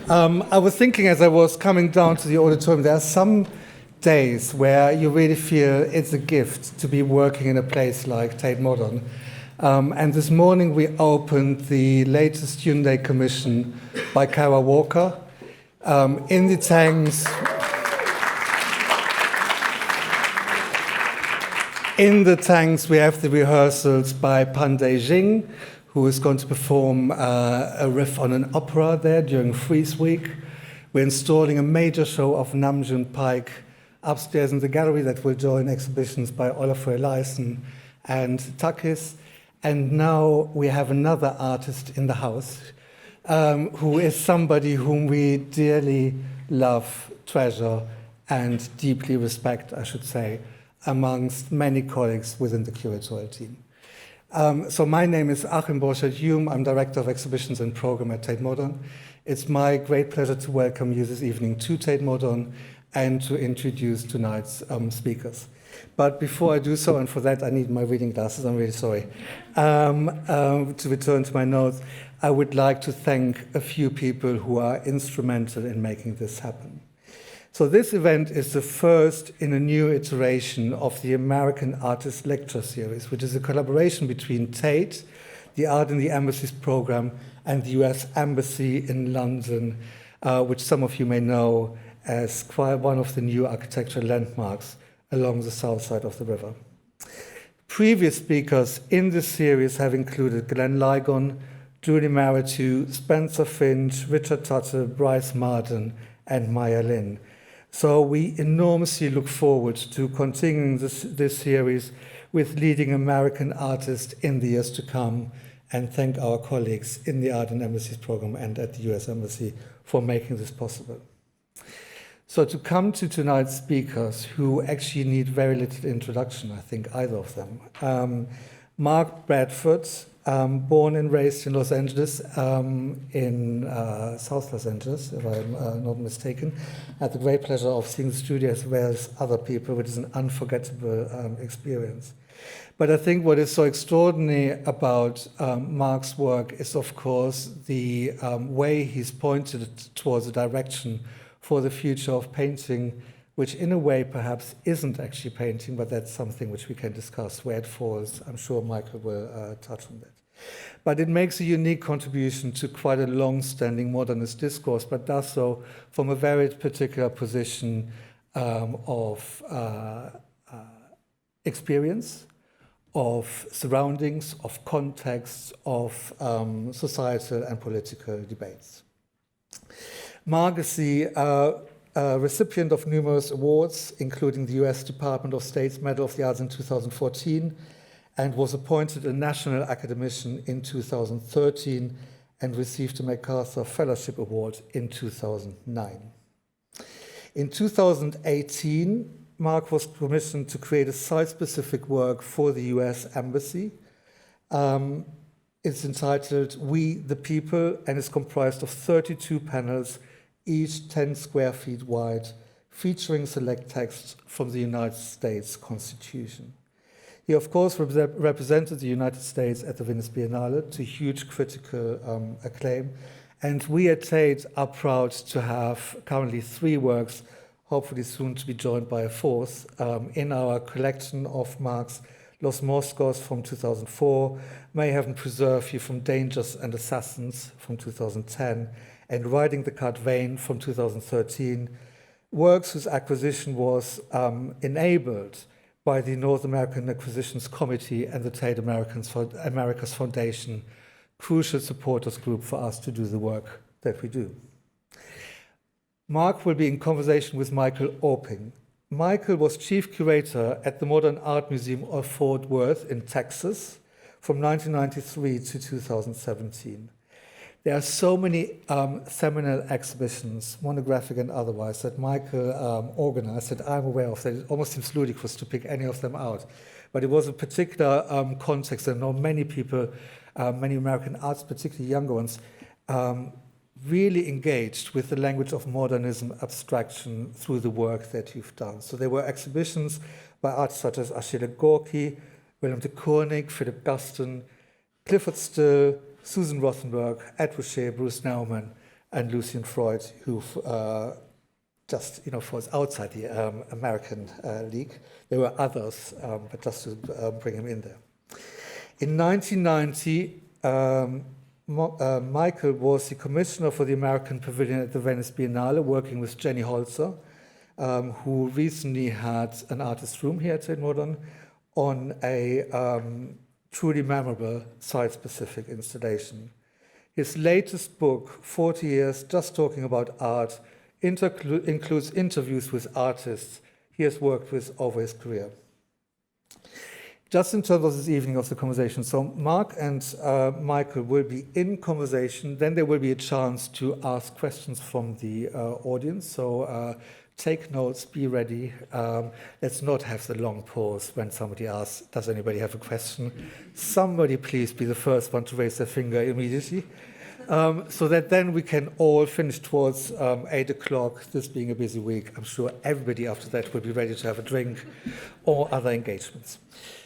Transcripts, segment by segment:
I was thinking as I was coming down to the auditorium, there are some days where you really feel it's a gift to be working in a place like Tate Modern. And this morning we opened the latest Student Day commission by Kara Walker. In the tanks, we have the rehearsals by Pandey Jing, who is going to perform a riff on an opera there during Freeze Week. We're installing a major show of Namjoon Paik upstairs in the gallery that will join exhibitions by Olafur Eliasson and Takis. And now we have another artist in the house who is somebody whom we dearly love, treasure, and deeply respect, I should say, amongst many colleagues within the curatorial team. So my name is Achim Borchert-Hume. I'm Director of Exhibitions and Program at Tate Modern. It's my great pleasure to welcome you this evening to Tate Modern and to introduce tonight's speakers. But before I do so, and for that I need my reading glasses, I'm really sorry. To return to my notes, I would like to thank a few people who are instrumental in making this happen. So this event is the first in a new iteration of the American Artist Lecture Series, which is a collaboration between Tate, the Art in the Embassies program, and the US Embassy in London, which some of you may know as quite one of the new architectural landmarks along the south side of the river. Previous speakers in this series have included Glenn Ligon, Julie Mehretu, Spencer Finch, Richard Tuttle, Brice Marden, and Maya Lin. So we enormously look forward to continuing this series with leading American artists in the years to come, and thank our colleagues in the Art and Embassies program and at the US Embassy for making this possible. So to come to tonight's speakers, who actually need very little introduction, I think, either of them. Mark Bradford, born and raised in Los Angeles, in South Los Angeles, if I'm not mistaken. I had the great pleasure of seeing the studio as well as other people, which is an unforgettable experience. But I think what is so extraordinary about Mark's work is, of course, the way he's pointed towards a direction for the future of painting, which in a way perhaps isn't actually painting, but that's something which we can discuss where it falls. I'm sure Michael will touch on that. But it makes a unique contribution to quite a long-standing modernist discourse, but does so from a very particular position of experience, of surroundings, of contexts, of societal and political debates. Mark is the recipient of numerous awards, including the US Department of State's Medal of the Arts in 2014, and was appointed a National Academician in 2013 and received a MacArthur Fellowship Award in 2009. In 2018, Mark was commissioned to create a site-specific work for the US Embassy. It's entitled We the People and is comprised of 32 panels, each 10 square feet wide, featuring select texts from the United States Constitution. He, of course, represented the United States at the Venice Biennale to huge critical acclaim, and we at Tate are proud to have currently 3 works, hopefully soon to be joined by a 4th, in our collection of Mark's Los Mosquitoes from 2004, May Heaven Preserve You from Dangers and Assassins from 2010, and Riding the Cut Vein from 2013, works whose acquisition was enabled by the North American Acquisitions Committee and the Tate Americas Foundation, crucial supporters group for us to do the work that we do. Mark will be in conversation with Michael Auping. Michael was chief curator at the Modern Art Museum of Fort Worth in Texas from 1993 to 2017. There are so many seminal exhibitions, monographic and otherwise, that Michael organized that I'm aware of. That it almost seems ludicrous to pick any of them out. But it was a particular context. I know many people, many American artists, particularly younger ones, really engaged with the language of modernism abstraction through the work that you've done. So there were exhibitions by artists such as Achille Gorky, Willem de Kooning, Philip Guston, Clifford Still, Susan Rothenberg, Ed Ruscha, Bruce Nauman, and Lucian Freud, who just falls outside the American League. There were others, but just to bring him in there. In 1990, Michael was the commissioner for the American Pavilion at the Venice Biennale, working with Jenny Holzer, who recently had an artist room here at Tate Modern on a truly memorable site-specific installation. His latest book, 40 Years Just Talking About Art, includes interviews with artists he has worked with over his career. Just in terms of this evening of the conversation, so Mark and Michael will be in conversation, then there will be a chance to ask questions from the audience, so take notes, be ready. Let's not have the long pause when somebody asks, does anybody have a question? Somebody please be the first one to raise their finger immediately, so that then we can all finish towards 8 o'clock, this being a busy week. I'm sure everybody after that will be ready to have a drink or other engagements.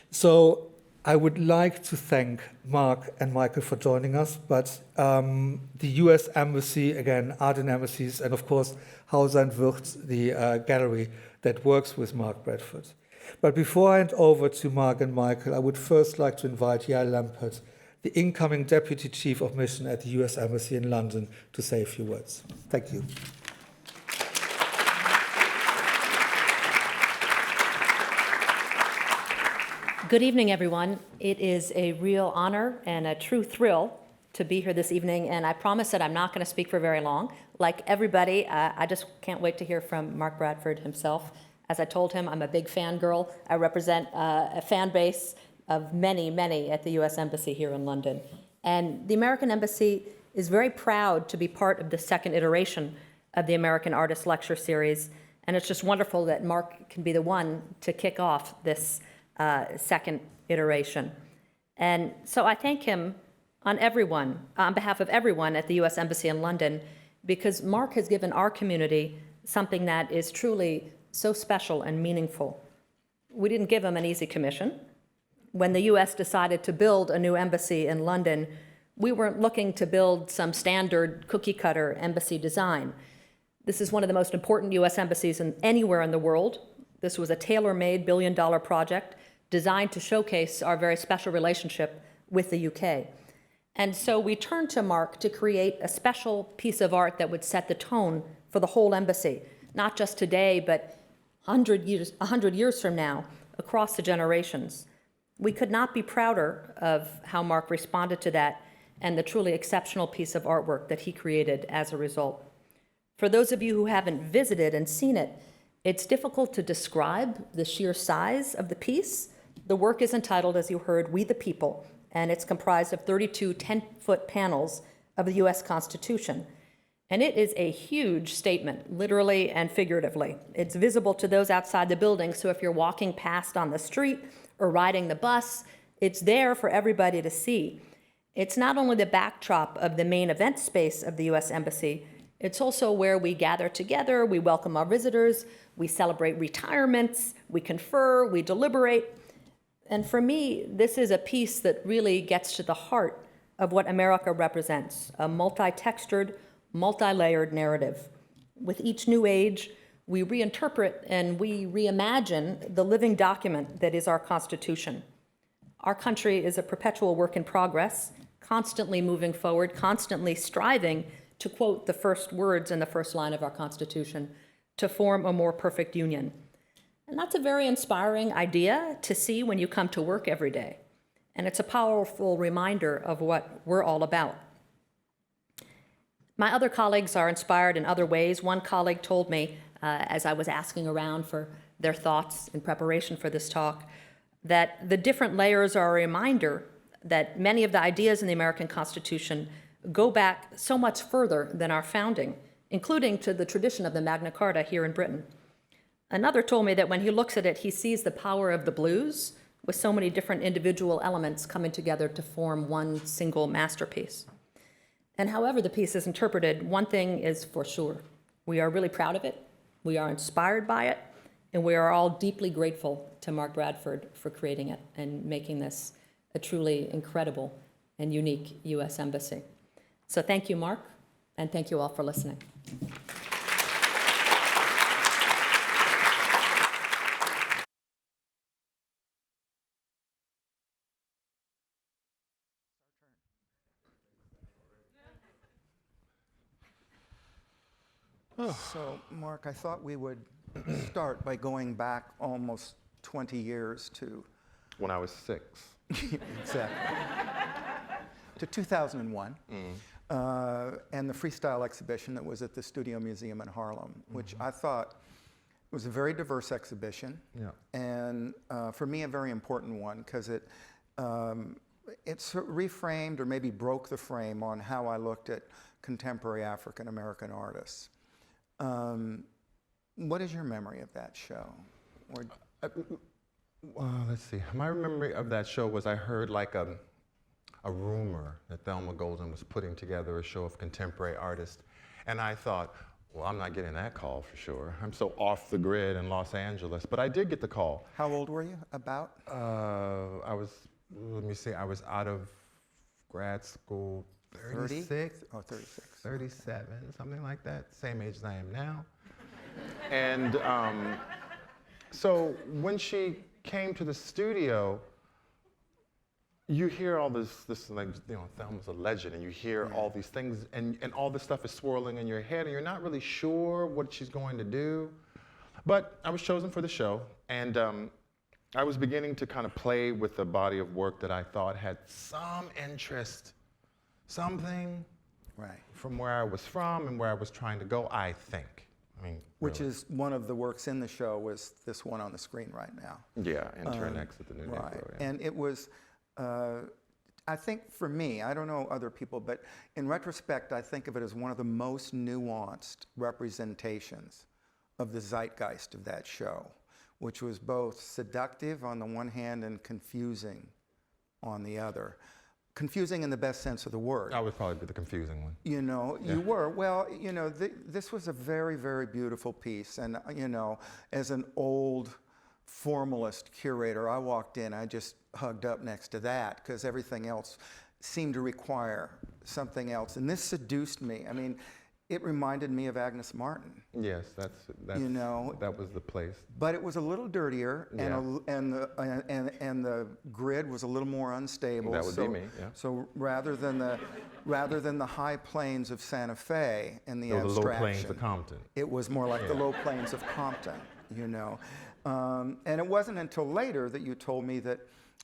So I would like to thank Mark and Michael for joining us, but the US Embassy, again, Art in Embassies, and of course, Hauser and Wirth, the gallery that works with Mark Bradford. But before I hand over to Mark and Michael, I would first like to invite Yael Lampert, the incoming Deputy Chief of Mission at the US Embassy in London, to say a few words. Thank you. Good evening, everyone. It is a real honor and a true thrill to be here this evening, and I promise that I'm not going to speak for very long. Like everybody, I just can't wait to hear from Mark Bradford himself. As I told him, I'm a big fangirl. I represent a fan base of many, many at the U.S. Embassy here in London. And the American Embassy is very proud to be part of the second iteration of the American Artist Lecture Series, and it's just wonderful that Mark can be the one to kick off this second iteration. And so I thank him on behalf of everyone at the U.S. Embassy in London, because Mark has given our community something that is truly so special and meaningful. We didn't give him an easy commission. When the U.S. decided to build a new embassy in London, we weren't looking to build some standard cookie-cutter embassy design. This is one of the most important U.S. embassies anywhere in the world. This was a tailor-made billion-dollar project designed to showcase our very special relationship with the UK. And so we turned to Mark to create a special piece of art that would set the tone for the whole embassy, not just today, but 100 years from now, across the generations. We could not be prouder of how Mark responded to that and the truly exceptional piece of artwork that he created as a result. For those of you who haven't visited and seen it, it's difficult to describe the sheer size of the piece. The work is entitled, as you heard, We the People, and it's comprised of 32 10-foot panels of the U.S. Constitution. And it is a huge statement, literally and figuratively. It's visible to those outside the building, so if you're walking past on the street or riding the bus, it's there for everybody to see. It's not only the backdrop of the main event space of the U.S. Embassy, it's also where we gather together, we welcome our visitors, we celebrate retirements, we confer, we deliberate. And for me, this is a piece that really gets to the heart of what America represents, a multi-textured, multi-layered narrative. With each new age, we reinterpret and we reimagine the living document that is our Constitution. Our country is a perpetual work in progress, constantly moving forward, constantly striving to quote the first words in the first line of our Constitution, to form a more perfect union. And that's a very inspiring idea to see when you come to work every day. And it's a powerful reminder of what we're all about. My other colleagues are inspired in other ways. One colleague told me, as I was asking around for their thoughts in preparation for this talk, that the different layers are a reminder that many of the ideas in the American Constitution go back so much further than our founding, including to the tradition of the Magna Carta here in Britain. Another told me that when he looks at it, he sees the power of the blues with so many different individual elements coming together to form one single masterpiece. And however the piece is interpreted, one thing is for sure. We are really proud of it, we are inspired by it, and we are all deeply grateful to Mark Bradford for creating it and making this a truly incredible and unique U.S. Embassy. So thank you, Mark. And thank you all for listening. So, Mark, I thought we would start by going back almost 20 years to... When I was 6. Exactly. To 2001, and the freestyle exhibition that was at the Studio Museum in Harlem, which I thought was a very diverse exhibition, and for me a very important one, because it reframed or maybe broke the frame on how I looked at contemporary African American artists. What is your memory of that show? Let's see. My memory of that show was I heard like a rumor that Thelma Golden was putting together a show of contemporary artists. And I thought, well, I'm not getting that call for sure. I'm so off the grid in Los Angeles. But I did get the call. How old were you, about? I was, let me see, I was out of grad school 36? 30? Oh, 36. 37, something like that. Same age as I am now. And so when she came to the studio, you hear all this like, you know, Thelma's a legend, and you hear all these things, and all this stuff is swirling in your head, and you're not really sure what she's going to do. But I was chosen for the show, and I was beginning to kind of play with a body of work that I thought had some interest, something from where I was from and where I was trying to go, I think. I mean, Which really. is one of the works in the show was this one on the screen right now. Yeah, Intern X at the New Negro. Yeah. And it was, I think for me, I don't know other people, but in retrospect, I think of it as one of the most nuanced representations of the zeitgeist of that show, which was both seductive on the one hand and confusing on the other. Confusing in the best sense of the word. I would probably be the confusing one. You know, you were. Well, you know, this was a very, very beautiful piece. And, you know, as an old formalist curator, I walked in, I just hugged up next to that because everything else seemed to require something else. And this seduced me. I mean, it reminded me of Agnes Martin. Yes, that's you know, that was the place. But it was a little dirtier, and the grid was a little more unstable. That would be me. Yeah. So rather than the high plains of Santa Fe and the abstraction, the low plains of Compton. It was more like the low plains of Compton. You know, and it wasn't until later that you told me that,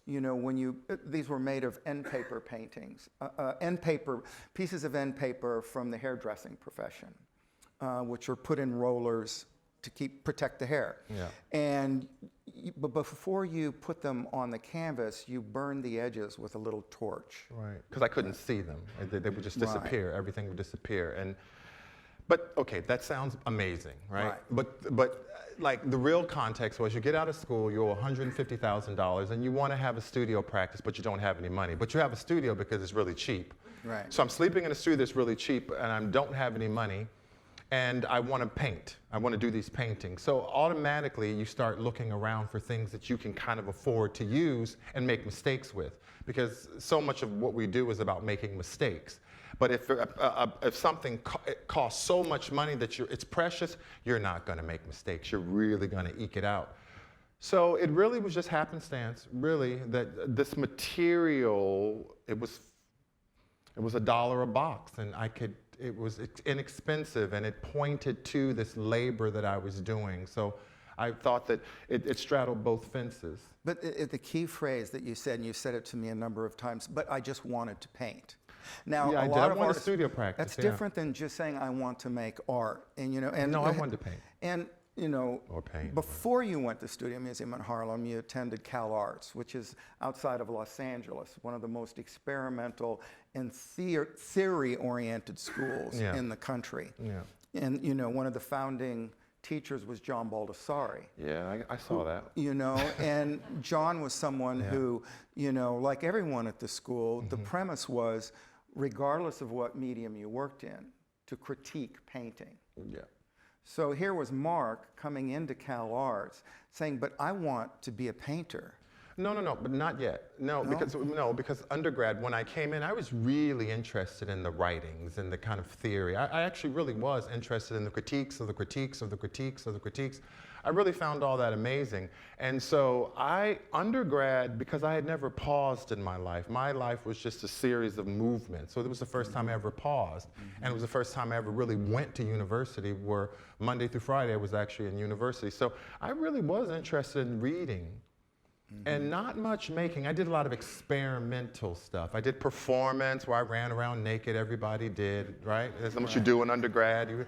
you know, when these were made of end paper paintings, pieces of end paper from the hairdressing profession, which are put in rollers to protect the hair. Yeah. And but before you put them on the canvas, you burned the edges with a little torch. Right. Because I couldn't see them. They would just disappear. Right. Everything would disappear. But okay, that sounds amazing, right? But like the real context was you get out of school, you owe $150,000, and you want to have a studio practice, but you don't have any money. But you have a studio because it's really cheap. Right. So I'm sleeping in a studio that's really cheap, and I don't have any money, and I want to paint. I want to do these paintings. So automatically you start looking around for things that you can kind of afford to use and make mistakes with, because so much of what we do is about making mistakes. But if something costs so much money that it's precious, you're not going to make mistakes. You're really going to eke it out. So it really was just happenstance, really, that this material, it was $1 a box, and it was inexpensive, and it pointed to this labor that I was doing. So I thought that it straddled both fences. But the key phrase that you said, and you said it to me a number of times, but I just wanted to paint. Now, yeah, a lot of artists, studio practice. That's different than just saying I want to make art, and you know. And no, I wanted to paint. And you know, or paint. Before you went to Studio Museum in Harlem, you attended Cal Arts, which is outside of Los Angeles, one of the most experimental and theory-oriented schools in the country. Yeah. And you know, one of the founding teachers was John Baldessari. Yeah, I saw that. You know, and John was someone who, you know, like everyone at the school, the premise was, regardless of what medium you worked in, to critique painting. Yeah. So here was Mark coming into Cal Arts saying, but I want to be a painter. No, but not yet. No, because undergrad, when I came in, I was really interested in the writings and the kind of theory. I actually really was interested in the critiques of the critiques of the critiques of the critiques. I really found all that amazing. And so undergrad, because I had never paused in my life was just a series of movements. So it was the first time I ever paused. And it was the first time I ever really went to university, where Monday through Friday I was actually in university. So I really was interested in reading. And not much making. I did a lot of experimental stuff. I did performance where I ran around naked, everybody did, right? That's what you do in undergrad.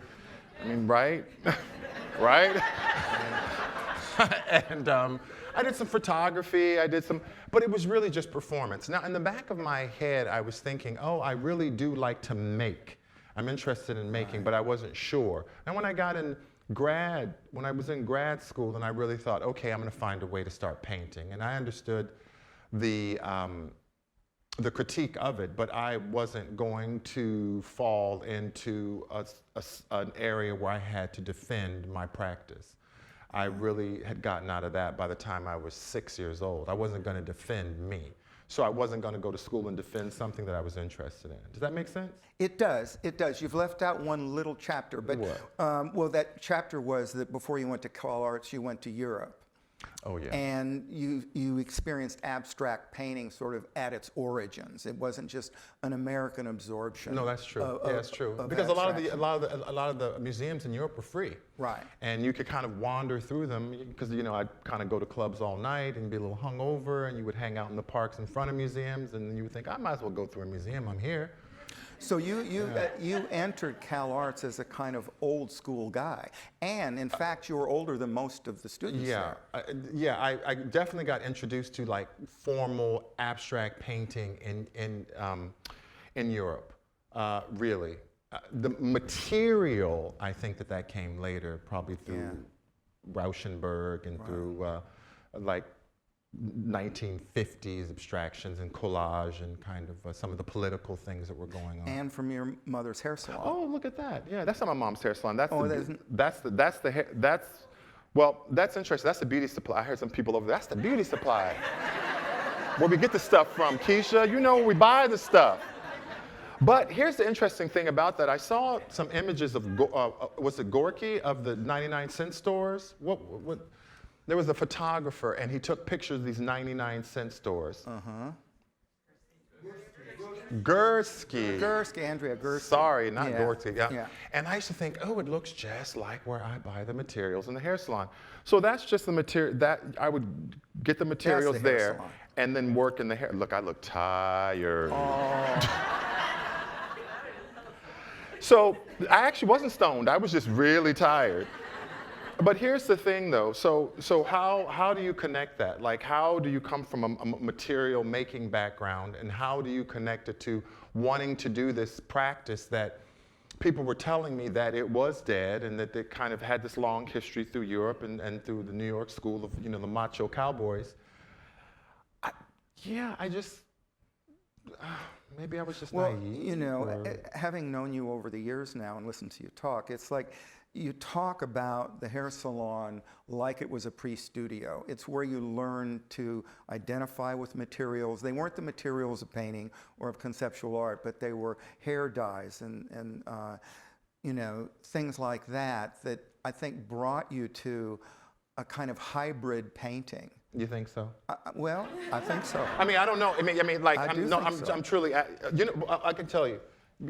Right? Right? And I did some photography, but it was really just performance. Now, in the back of my head, I was thinking, oh, I really do like to make. I'm interested in making, but I wasn't sure. And when I was in grad school, then I really thought, okay, I'm going to find a way to start painting. And I understood the critique of it, but I wasn't going to fall into an area where I had to defend my practice. I really had gotten out of that by the time I was 6 years old. I wasn't going to defend me. So I wasn't going to go to school and defend something that I was interested in. Does that make sense? It does. It does. You've left out one little chapter, but well, that chapter was that before you went to CalArts, you went to Europe. Oh yeah. And you experienced abstract painting sort of at its origins. It wasn't just an American absorption. No, that's true. Yeah, that's true. Because a lot of the museums in Europe were free. Right. And you could kind of wander through them, because I'd kind of go to clubs all night and be a little hungover, and you would hang out in the parks in front of museums, and you would think, I might as well go through a museum. I'm here. So you entered CalArts as a kind of old school guy, and in fact you were older than most of the students there. I definitely got introduced to like formal abstract painting in Europe, really. The material, I think that came later, probably through Rauschenberg and through like 1950s abstractions and collage and kind of some of the political things that were going on. And from your mother's hair salon. Oh, look at that! Yeah, that's not my mom's hair salon. That's that's interesting. That's the beauty supply. I heard some people over there. That's the beauty supply. Where we get the stuff from, Keisha. You know where we buy the stuff. But here's the interesting thing about that. I saw some images of was it Gorky of the 99-cent stores? What? There was a photographer, and he took pictures of these 99-cent stores. Gursky. Andrea Gursky. Sorry, not Gursky. Yeah. And I used to think, oh, it looks just like where I buy the materials in the hair salon. So that's just the material, that I would get the materials there and then work in the hair. Look, I look tired. Oh. So I actually wasn't stoned. I was just really tired. But here's the thing, though. So how do you connect that? Like, how do you come from a material making background, and how do you connect it to wanting to do this practice that people were telling me that it was dead, and that it kind of had this long history through Europe and through the New York school of the macho cowboys? Maybe I was just naive. Having known you over the years now and listened to you talk, it's like you talk about the hair salon like it was a pre-studio. It's where you learn to identify with materials. They weren't the materials of painting or of conceptual art, but they were hair dyes and things like that I think brought you to a kind of hybrid painting. You think so? Well, I think so. I mean, I don't know. I'm truly. I can tell you.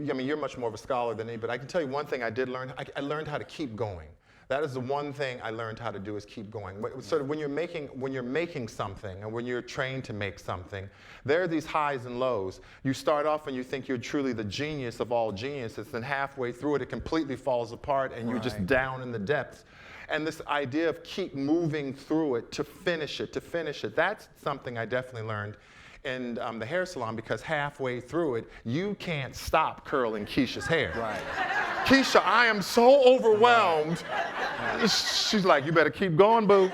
I mean, you're much more of a scholar than me, but I can tell you one thing I did learn. I learned how to keep going. That is the one thing I learned how to do, is keep going. Sort of when you're making something, and when you're trained to make something, there are these highs and lows. You start off and you think you're truly the genius of all geniuses, and halfway through it completely falls apart, and you're just down in the depths. And this idea of keep moving through it to finish it, that's something I definitely learned in the hair salon, because halfway through it, you can't stop curling Keisha's hair. Right. Keisha, I am so overwhelmed. Right. She's like, you better keep going, boo.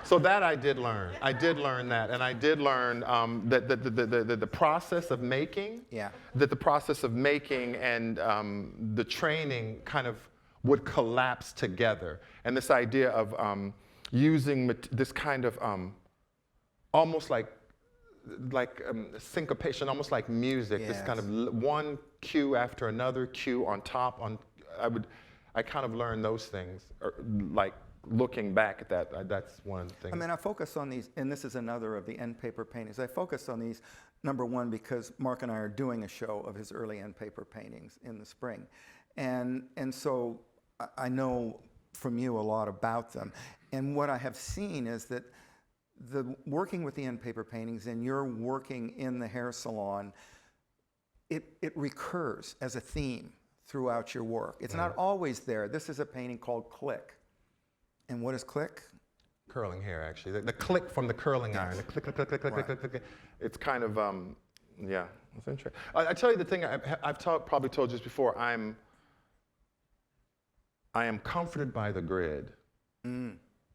So that I did learn. I did learn that, and I did learn that the process of making, that the process of making and the training kind of would collapse together. And this idea of using this kind of almost like syncopation, almost like music. This kind of one cue after another cue on top. I kind of learned those things, like looking back at that. That's one of the things. I mean, I focus on these, and this is another of the end paper paintings. I focus on these, number one, because Mark and I are doing a show of his early end paper paintings in the spring, and so I know from you a lot about them. And what I have seen is that the working with the end paper paintings and you're working in the hair salon, it recurs as a theme throughout your work. It's not always there. This is a painting called Click. And what is Click? Curling hair, actually. The click from the curling iron. The click, click, click, click, click, click, click, click. It's kind of, yeah, it's interesting. I tell you the thing, I've probably told you this before, I am comforted by the grid.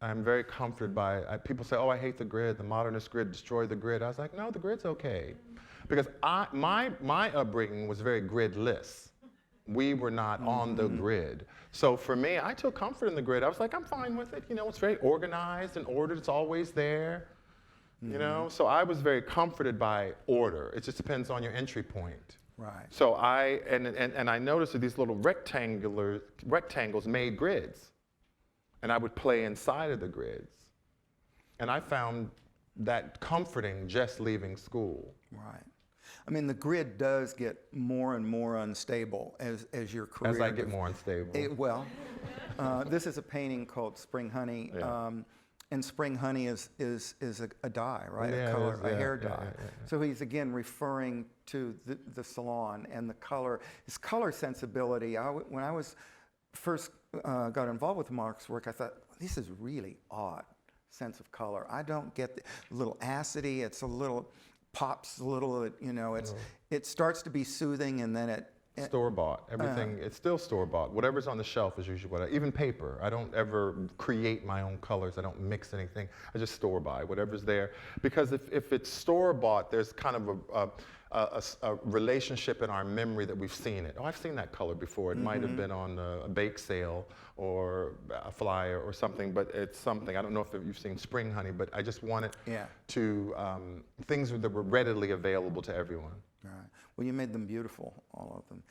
I'm very comforted by, people say, oh, I hate the grid, the modernist grid destroyed the grid. I was like, no, the grid's okay. Because my upbringing was very gridless. We were not on the grid. So for me, I took comfort in the grid. I was like, I'm fine with it. You know, it's very organized and ordered. It's always there. You know, so I was very comforted by order. It just depends on your entry point. Right. So and I noticed that these little rectangles made grids. And I would play inside of the grids. And I found that comforting just leaving school. Right. I mean, the grid does get more and more unstable as your career. As I get more unstable. This is a painting called Spring Honey. Yeah. And Spring Honey is a dye, right? Yeah, a color, a hair dye. So he's again referring to the salon and the color, his color sensibility. When I was first got involved with Mark's work, I thought, this is really odd sense of color. I don't get the little acidy. It's a little pops a little. You know, it starts to be soothing, and then it. Store-bought. Everything, it's still store-bought. Whatever's on the shelf is usually even paper. I don't ever create my own colors. I don't mix anything. I just store-buy whatever's there. Because if it's store-bought, there's kind of a relationship in our memory that we've seen it. Oh, I've seen that color before. It might have been on a bake sale or a flyer or something, but it's something. I don't know if you've seen Spring Honey, but I just wanted to, things that were readily available to everyone. All right. Well, you made them beautiful, all of them.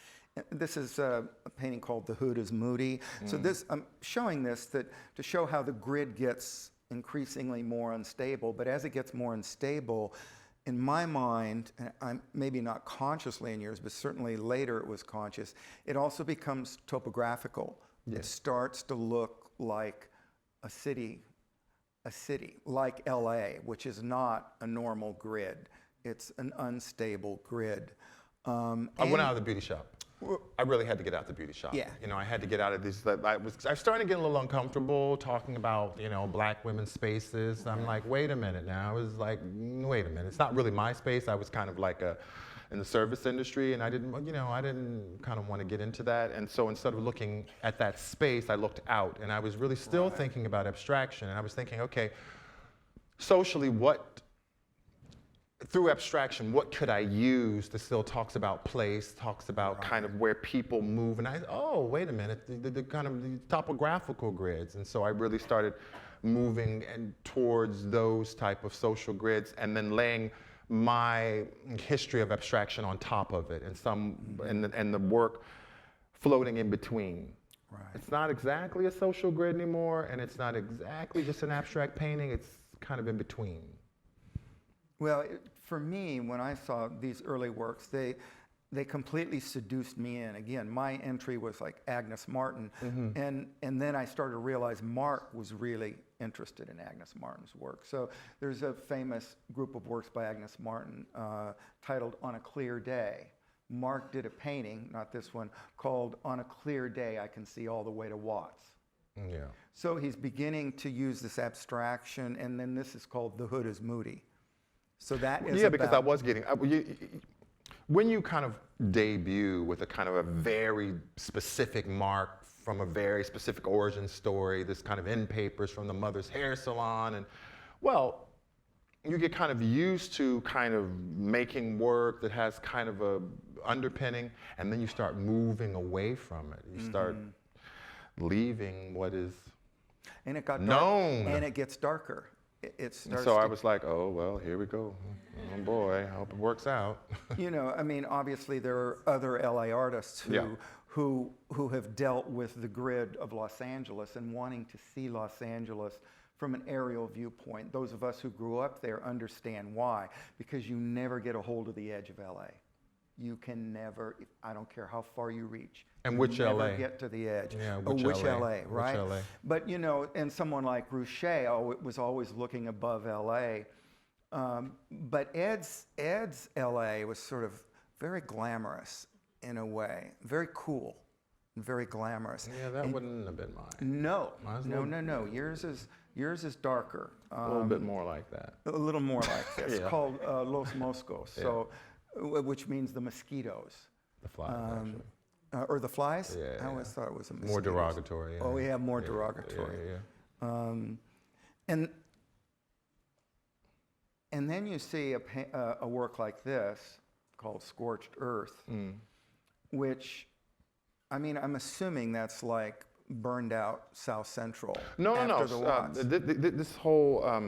This is a painting called The Hood is Moody. So I'm showing this to show how the grid gets increasingly more unstable. But as it gets more unstable, in my mind, and I'm maybe not consciously in yours, but certainly later it was conscious, it also becomes topographical. It starts to look like a city like LA, which is not a normal grid. It's an unstable grid. I went out of the beauty shop. I really had to get out of the beauty shop. Yeah. You know, I had to get out of these. I was starting to get a little uncomfortable talking about, you know, black women's spaces. I'm like, wait a minute now. I was like, wait a minute. It's not really my space. I was kind of like in the service industry, and I didn't kind of want to get into that. And so instead of looking at that space, I looked out, and I was really still thinking about abstraction. And I was thinking, okay, socially, through abstraction, what could I use that still talks about place, talks about kind of where people move? And wait a minute, the kind of the topographical grids. And so I really started moving towards those type of social grids, and then laying my history of abstraction on top of it, and the work floating in between. Right. It's not exactly a social grid anymore, and it's not exactly just an abstract painting. It's kind of in between. Well, for me, when I saw these early works, they completely seduced me in. Again, my entry was like Agnes Martin, and then I started to realize Mark was really interested in Agnes Martin's work. So there's a famous group of works by Agnes Martin titled On a Clear Day. Mark did a painting, not this one, called On a Clear Day, I Can See All the Way to Watts. Yeah. So he's beginning to use this abstraction, and then this is called The Hood is Moody. So that is because I was getting, when you kind of debut with a kind of a very specific mark from a very specific origin story, this kind of end papers from the mother's hair salon, and well, you get kind of used to kind of making work that has kind of a underpinning, and then you start moving away from it. You start leaving what is and it got known. Dark, and it gets darker. it starts So to, I was like, oh, well, here we go. Oh boy, I hope it works out. you know, I mean, obviously there are other LA artists Yeah. who have dealt with the grid of Los Angeles and wanting to see Los Angeles from an aerial viewpoint. Those of us who grew up there understand why, because you never get a hold of the edge of LA. You can never, I don't care how far you reach. And you which never LA? get to the edge. Yeah, Or which which LA? LA, right? Which LA? But you know, and someone like Rouchet was always looking above LA. But Ed's LA was sort of very glamorous in a way, very cool, and very glamorous. Yeah, that wouldn't have been mine. No, Mine's a no, little- no, no. Yours is darker. A little bit more like that. A little more like this. It's Yeah. called Los Mosquitoes, so, which means the mosquitoes. The flies, actually. Or the flies? Yeah, I always yeah. thought it was a mosquitoes. More derogatory. Yeah. Oh, yeah, more Yeah, derogatory. Yeah. And then you see a work like this called Scorched Earth, which, I mean, I'm assuming that's like burned out South Central. No, after the Watts. This whole, oh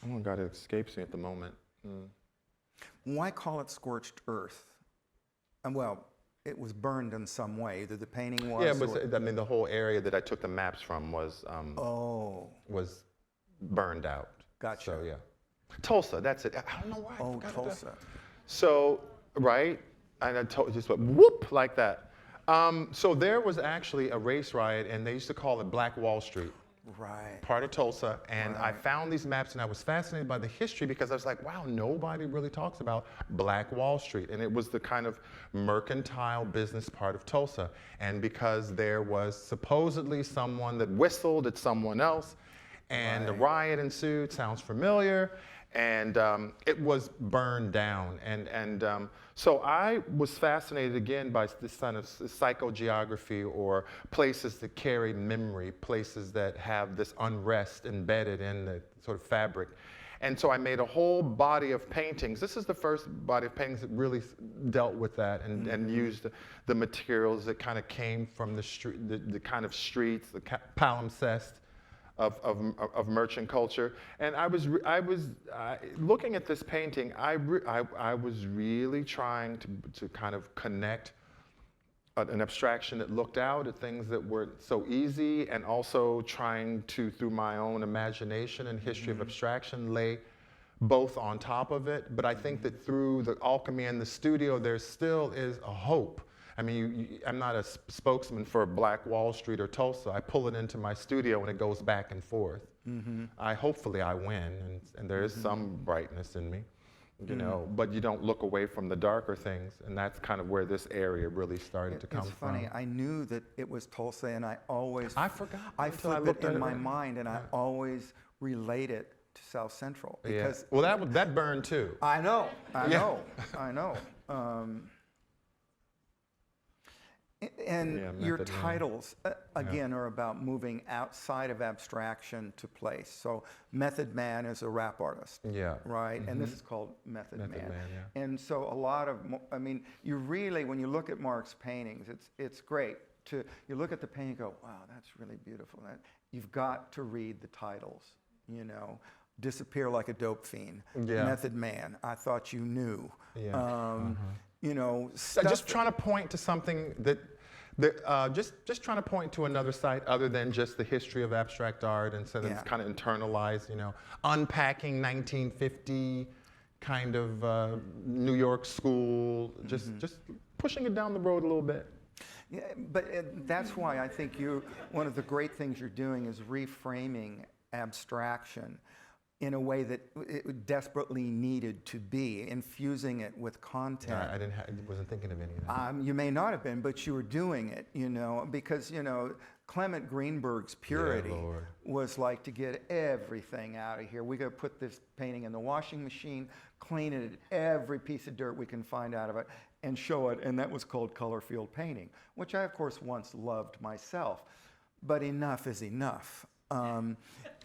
my God, it escapes me at the moment. Why call it Scorched Earth? Well, it was burned in some way. Either the painting was. Yeah, but I mean, the whole area that I took the maps from was burned out. Gotcha. So yeah, Tulsa. That's it. I don't know why. I Oh, forgot Tulsa. that. So right, and I just went whoop like that. So there was actually a race riot, and they used to call it Black Wall Street. Right. Part of Tulsa, and I found these maps, and I was fascinated by the history because I was like, wow, nobody really talks about Black Wall Street, and it was the kind of mercantile business part of Tulsa, and because there was supposedly someone that whistled at someone else, and the riot ensued, sounds familiar, and it was burned down, and so I was fascinated again by this kind of psychogeography, or places that carry memory, places that have this unrest embedded in the sort of fabric. And so I made a whole body of paintings. This is the first body of paintings that really dealt with that and used the materials that kind of came from the street, the kind of streets, the palimpsest of merchant culture. And I was looking at this painting, I was really trying to kind of connect an abstraction that looked out at things that were so easy, and also trying to, through my own imagination and history of abstraction, lay both on top of it. But I think that through the alchemy in the studio, there still is a hope. I mean, I'm not a spokesman for Black Wall Street or Tulsa. I pull it into my studio and it goes back and forth. Hopefully I win, and there is some brightness in me, you know, but you don't look away from the darker things, and that's kind of where this area really started to come from. It's funny, I knew that it was Tulsa, and I forgot I until I flip looked it at in it. my mind, and I always relate it to South Central. Yeah. Because Well, that burned too. I know. Yeah. And Yeah, your Method Man. titles, again, are about moving outside of abstraction to place. So Method Man is a rap artist, Yeah. right? And this is called Method Man. Man, yeah. And so a lot of, I mean, you really, when you look at Mark's paintings, it's great. You look at the painting, you go, wow, that's really beautiful. You've got to read the titles, you know. Disappear Like a Dope Fiend, Yeah. Method Man, I Thought You Knew. Yeah. You know, Just trying to point to something that just trying to point to another site other than just the history of abstract art, and so that it's kind of internalized, you know, unpacking 1950 kind of New York school, just pushing it down the road a little bit. Yeah, but that's why I think one of the great things you're doing is reframing abstraction in a way that it desperately needed to be, infusing it with content. I wasn't thinking of any of that. You may not have been, but you were doing it, you know, because, you know, Clement Greenberg's purity was like to get everything out of here. We got to put this painting in the washing machine, clean it, every piece of dirt we can find out of it, and show it, and that was called color field painting, which I, of course, once loved myself. But enough is enough.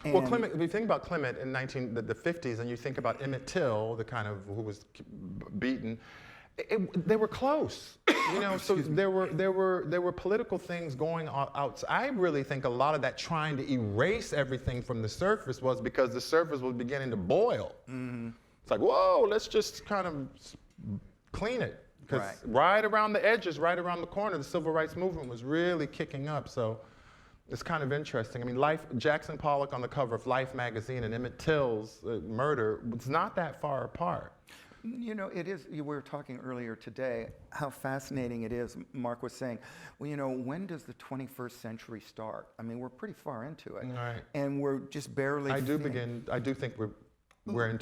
Well, Clement, if you think about Clement in the 50s, and you think about Emmett Till, the kind of who was beaten, They were close, you know. So there were political things going on outside. I really think a lot of that trying to erase everything from the surface was because the surface was beginning to boil. Mm-hmm. It's like, whoa, let's just kind of clean it, because right around the edges, right around the corner, the civil rights movement was really kicking up. So it's kind of interesting. I mean, Jackson Pollock on the cover of Life magazine and Emmett Till's murder was not that far apart. You know, it is, we were talking earlier today, how fascinating it is. Mark was saying, well, you know, when does the 21st century start? I mean, we're pretty far into it. Right. And we're just barely. I do think we're in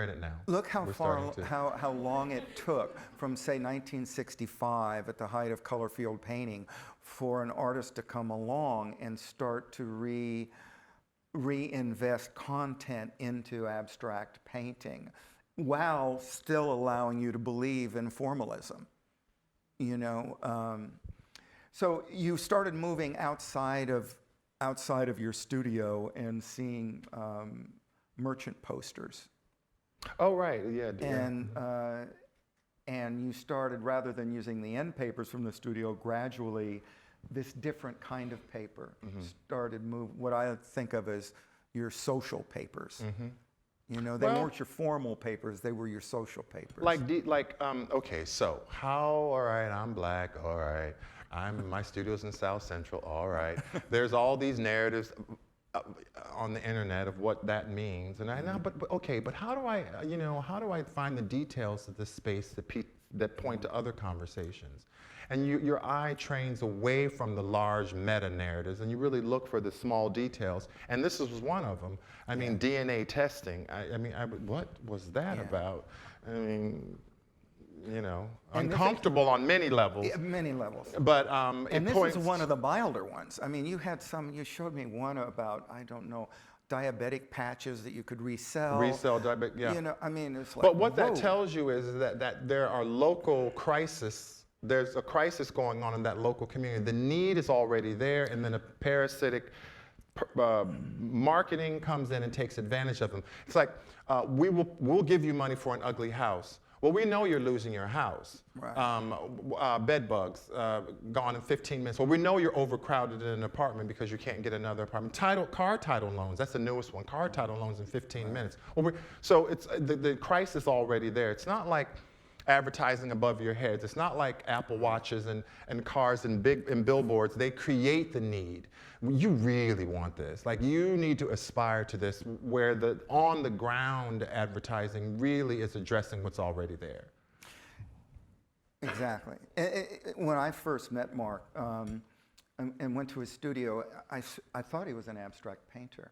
it now. Look how long it took from, say, 1965 at the height of color field painting for an artist to come along and start to reinvest content into abstract painting, while still allowing you to believe in formalism, you know. So you started moving outside of your studio and seeing merchant posters. Oh, right, yeah. And you started, rather than using the end papers from the studio, gradually this different kind of paper started what I think of as your social papers. Mm-hmm. You know, they weren't your formal papers, they were your social papers. Okay, so all right, I'm black, all right. My studio's in South Central, all right. There's all these narratives on the internet of what that means. And I know, but how do I find the details of this space that point to other conversations? And your eye trains away from the large meta-narratives, and you really look for the small details. And this was one of them. I mean, DNA testing. What was that about? I mean, you know, uncomfortable on many levels. Yeah, many levels. But and this is one of the milder ones. I mean, you showed me one about, I don't know, diabetic patches that you could resell. Diabetic, yeah. You know, I mean, it's like, but what that tells you is that there are local crises. There's a crisis going on in that local community. The need is already there, and then a parasitic marketing comes in and takes advantage of them. It's like, we'll give you money for an ugly house. Well, we know you're losing your house. Right. Bed bugs gone in 15 minutes. Well, we know you're overcrowded in an apartment because you can't get another apartment. Car title loans, that's the newest one. Car title loans in 15 minutes. Well, so it's the crisis already there. It's not like advertising above your heads. It's not like Apple Watches and cars and billboards. They create the need. You really want this. Like, you need to aspire to this, where the on the ground advertising really is addressing what's already there. Exactly. When I first met Mark and went to his studio, I thought he was an abstract painter.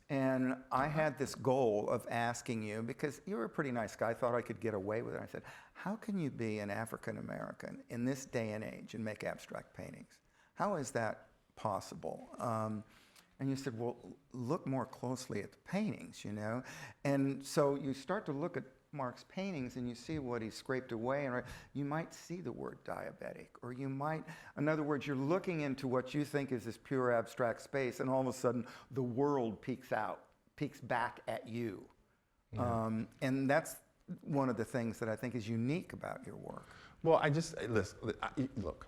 And I had this goal of asking you, because you were a pretty nice guy, I thought I could get away with it. I said, how can you be an African American in this day and age and make abstract paintings? How is that possible? And you said, well, look more closely at the paintings, you know? And so you start to look at Mark's paintings and you see what he scraped away, and you might see the word diabetic, or you might, in other words, you're looking into what you think is this pure abstract space, and all of a sudden the world peeks back at you. Yeah. And that's one of the things that I think is unique about your work. Well, look,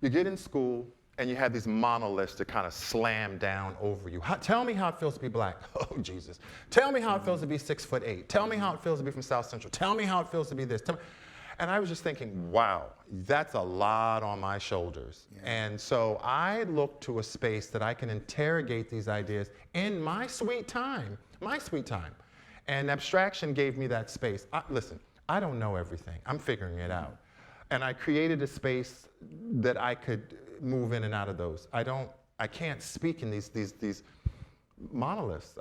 you get in school and you have these monoliths that kind of slam down over you. Tell me how it feels to be black. Oh, Jesus. Tell me how it feels to be 6'8". Tell me how it feels to be from South Central. Tell me how it feels to be this. And I was just thinking, wow, that's a lot on my shoulders. Yeah. And so I look to a space that I can interrogate these ideas in my sweet time. And abstraction gave me that space. Listen, I don't know everything. I'm figuring it out. And I created a space that I could move in and out of those. I can't speak in these monoliths.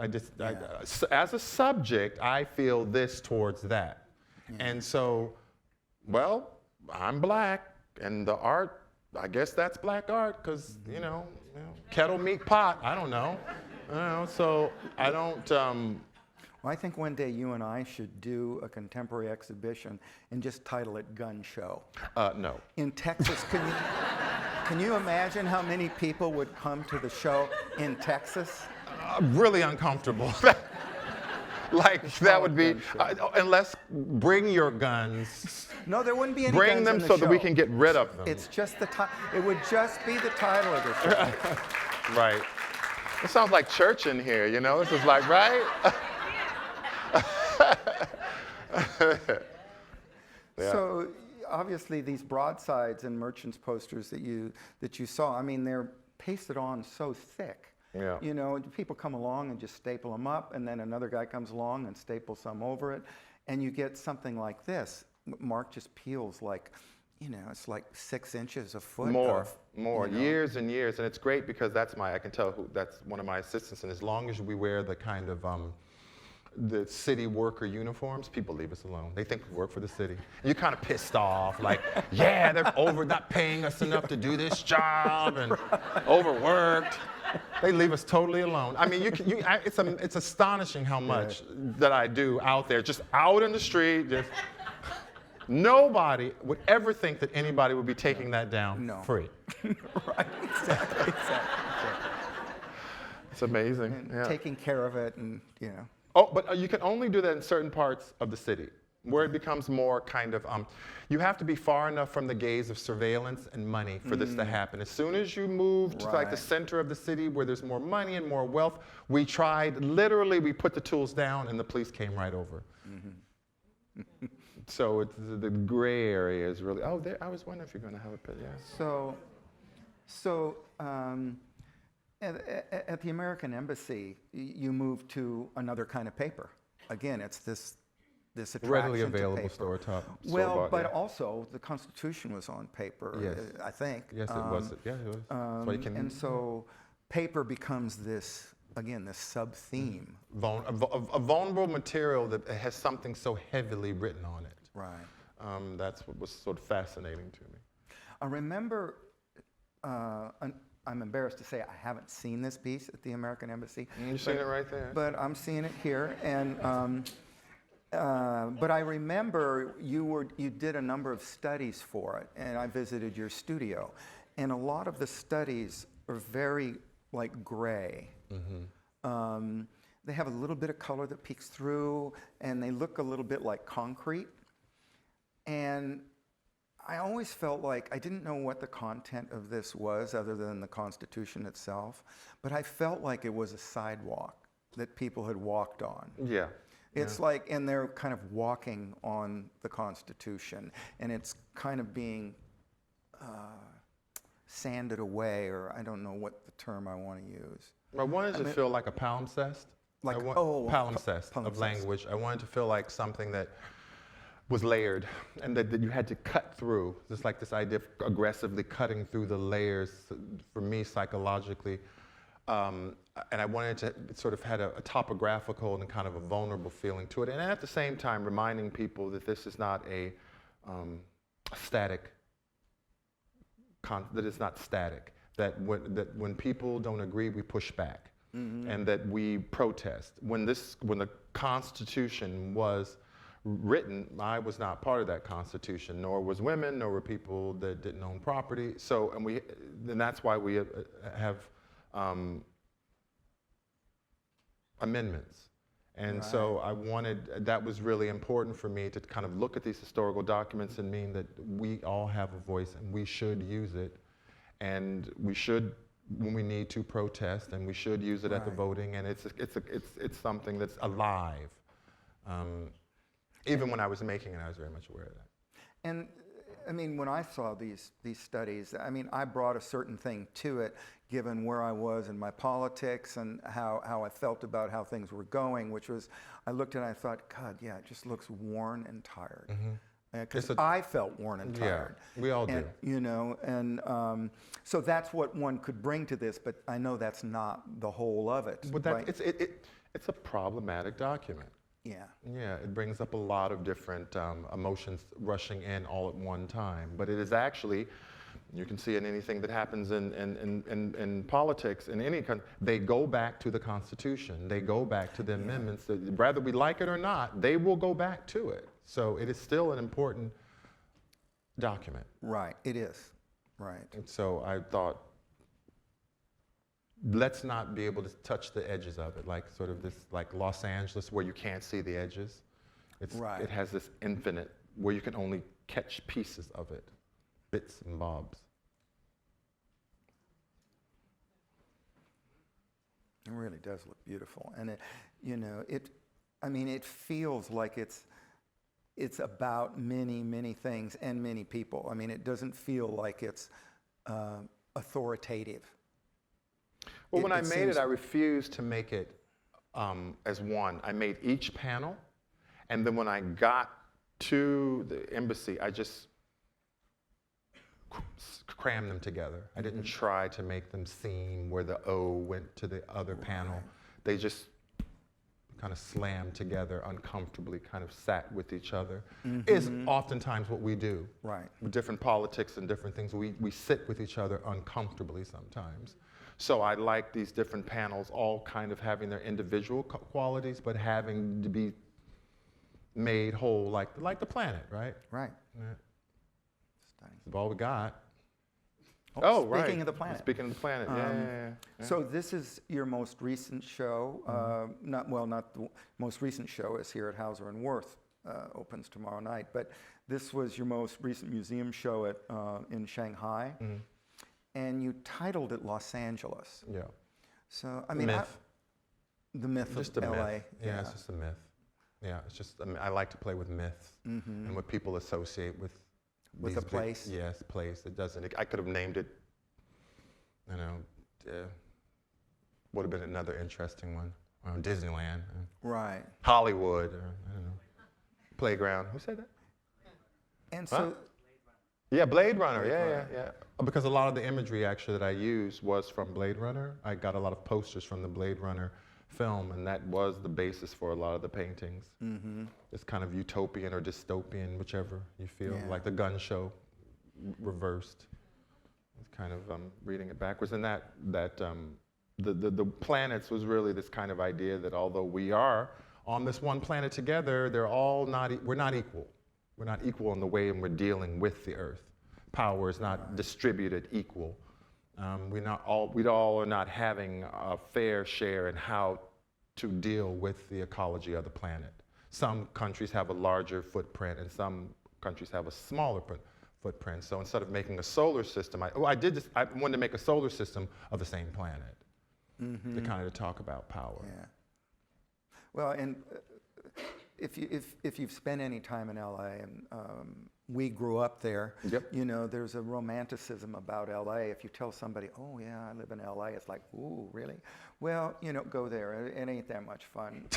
As a subject, I feel this towards that. Yeah. And so, well, I'm black, and the art, I guess that's black art, because, you know, kettle, meat, pot, I don't know. So I don't... Well, I think one day you and I should do a contemporary exhibition and just title it Gun Show. No. In Texas, can you imagine how many people would come to the show in Texas? Really uncomfortable. Like that would be, unless bring your guns. No, there wouldn't be any Bring guns them in the so that we show. can get rid of them. It's just the title. It would just be the title of the show. Right. It sounds like church in here, you know? This is like, right? Yeah. So obviously these broadsides and merchants posters that you saw, I mean, they're pasted on so thick. Yeah. You know, people come along and just staple them up, and then another guy comes along and staples some over it, and you get something like this. Mark just peels like, you know, it's like 6 inches a foot. More, you know. years and years, and it's great because that's I can tell that's one of my assistants, and as long as we wear the kind of the city worker uniforms, people leave us alone. They think we work for the city. And you're kind of pissed off, like, yeah, they're not paying us enough to do this job, and overworked. They leave us totally alone. I mean, it's astonishing how much that I do out there, just out in the street, just. Nobody would ever think that anybody would be taking that down free. Right, exactly. It's amazing. And yeah. taking care of it, and you know. Oh, but you can only do that in certain parts of the city, where it becomes more kind of, you have to be far enough from the gaze of surveillance and money for this to happen. As soon as you move to like the center of the city where there's more money and more wealth, we put the tools down and the police came right over. So it's the gray area is really, I was wondering if you're going to have a pit, yeah. So at the American Embassy, you moved to another kind of paper. Again, it's this attraction Readily to available paper. store-bought, But yeah. also the Constitution was on paper, Yes. I think. Yes, it was. Yeah, it was. That's why you can, And so paper becomes this sub-theme. a vulnerable material that has something so heavily written on it. Right. That's what was sort of fascinating to me. I remember, I'm embarrassed to say I haven't seen this piece at the American Embassy. You've seen it right there. But I'm seeing it here, and but I remember you did a number of studies for it, and I visited your studio, and a lot of the studies are very like gray. They have a little bit of color that peeks through, and they look a little bit like concrete. And I always felt like I didn't know what the content of this was other than the Constitution itself, but I felt like it was a sidewalk that people had walked on. Yeah. It's like, and they're kind of walking on the Constitution, and it's kind of being sanded away, or I don't know what the term I want to use. I wanted to feel like a palimpsest. Like, palimpsest of language. I wanted to feel like something that was layered, and that you had to cut through. Just like this idea of aggressively cutting through the layers, for me psychologically. And I wanted to sort of had a topographical and kind of a vulnerable feeling to it. And at the same time, reminding people that this is not a static, that it's not static. That when people don't agree, we push back. And that we protest. When the Constitution was written, I was not part of that Constitution, nor was women, nor were people that didn't own property. So, and that's why we have amendments. And so that was really important for me to kind of look at these historical documents and mean that we all have a voice and we should use it. And we should, when we need to, protest, and we should use it at the voting, and it's something that's alive. Even when I was making it, I was very much aware of that. And I mean, when I saw these studies, I mean, I brought a certain thing to it, given where I was in my politics and how I felt about how things were going, which was, I looked at it and I thought, God, yeah, it just looks worn and tired. Because I felt worn and tired. Yeah, we all do. You know, and so that's what one could bring to this, but I know that's not the whole of it. But it's a problematic document. Yeah. Yeah, it brings up a lot of different emotions rushing in all at one time. But it is actually, you can see in anything that happens in politics, in any country, they go back to the Constitution. They go back to the amendments. That, whether we like it or not, they will go back to it. So it is still an important document. Right, it is. Right. And so I thought let's not be able to touch the edges of it, like sort of this, like Los Angeles, where you can't see the edges. Right. It has this infinite, where you can only catch pieces of it, bits and bobs. It really does look beautiful, and it feels like it's about many things and many people. I mean, it doesn't feel like it's authoritative. Well, when I made it, I refused to make it as one. I made each panel, and then when I got to the embassy, I just crammed them together. I didn't try to make them seem where the O went to the other panel. They just kind of slammed together uncomfortably, kind of sat with each other. Is oftentimes what we do. Right. With different politics and different things, we sit with each other uncomfortably sometimes. So I like these different panels all kind of having their individual qualities, but having to be made whole like the planet, right? Right. Yeah. Stunning. That's all we got. Oh, right. Speaking of the planet. Speaking of the planet, yeah. So this is your most recent show. Not the most recent show is here at Hauser and Wirth, opens tomorrow night. But this was your most recent museum show in Shanghai, and you titled it Los Angeles. Yeah. So I mean, the myth Just of a LA. myth. Yeah, it's just a myth. Yeah, it's just. I like to play with myths and what people associate with With these a place? Yes, place. It doesn't. I could have named it. You know, would have been another interesting one. Disneyland. Right. Hollywood. Or, I don't know. Playground. Who said that? And so. Yeah, Blade Runner. Yeah. Because a lot of the imagery actually that I used was from Blade Runner. I got a lot of posters from the Blade Runner film, and that was the basis for a lot of the paintings. It's kind of utopian or dystopian, whichever you feel, like the gun show reversed. It's kind of reading it backwards. And the planets was really this kind of idea that although we are on this one planet together, we're not equal. We're not equal in the way we're dealing with the Earth. Power is not distributed equal. We all are not having a fair share in how to deal with the ecology of the planet. Some countries have a larger footprint, and some countries have a smaller footprint. So instead of making a solar system, I wanted to make a solar system of the same planet to kind of talk about power. Yeah. Well, and if you've spent any time in LA, and we grew up there, you know, there's a romanticism about LA. If you tell somebody, oh yeah, I live in LA, it's like, ooh, really? Well, you know, go there. It ain't that much fun.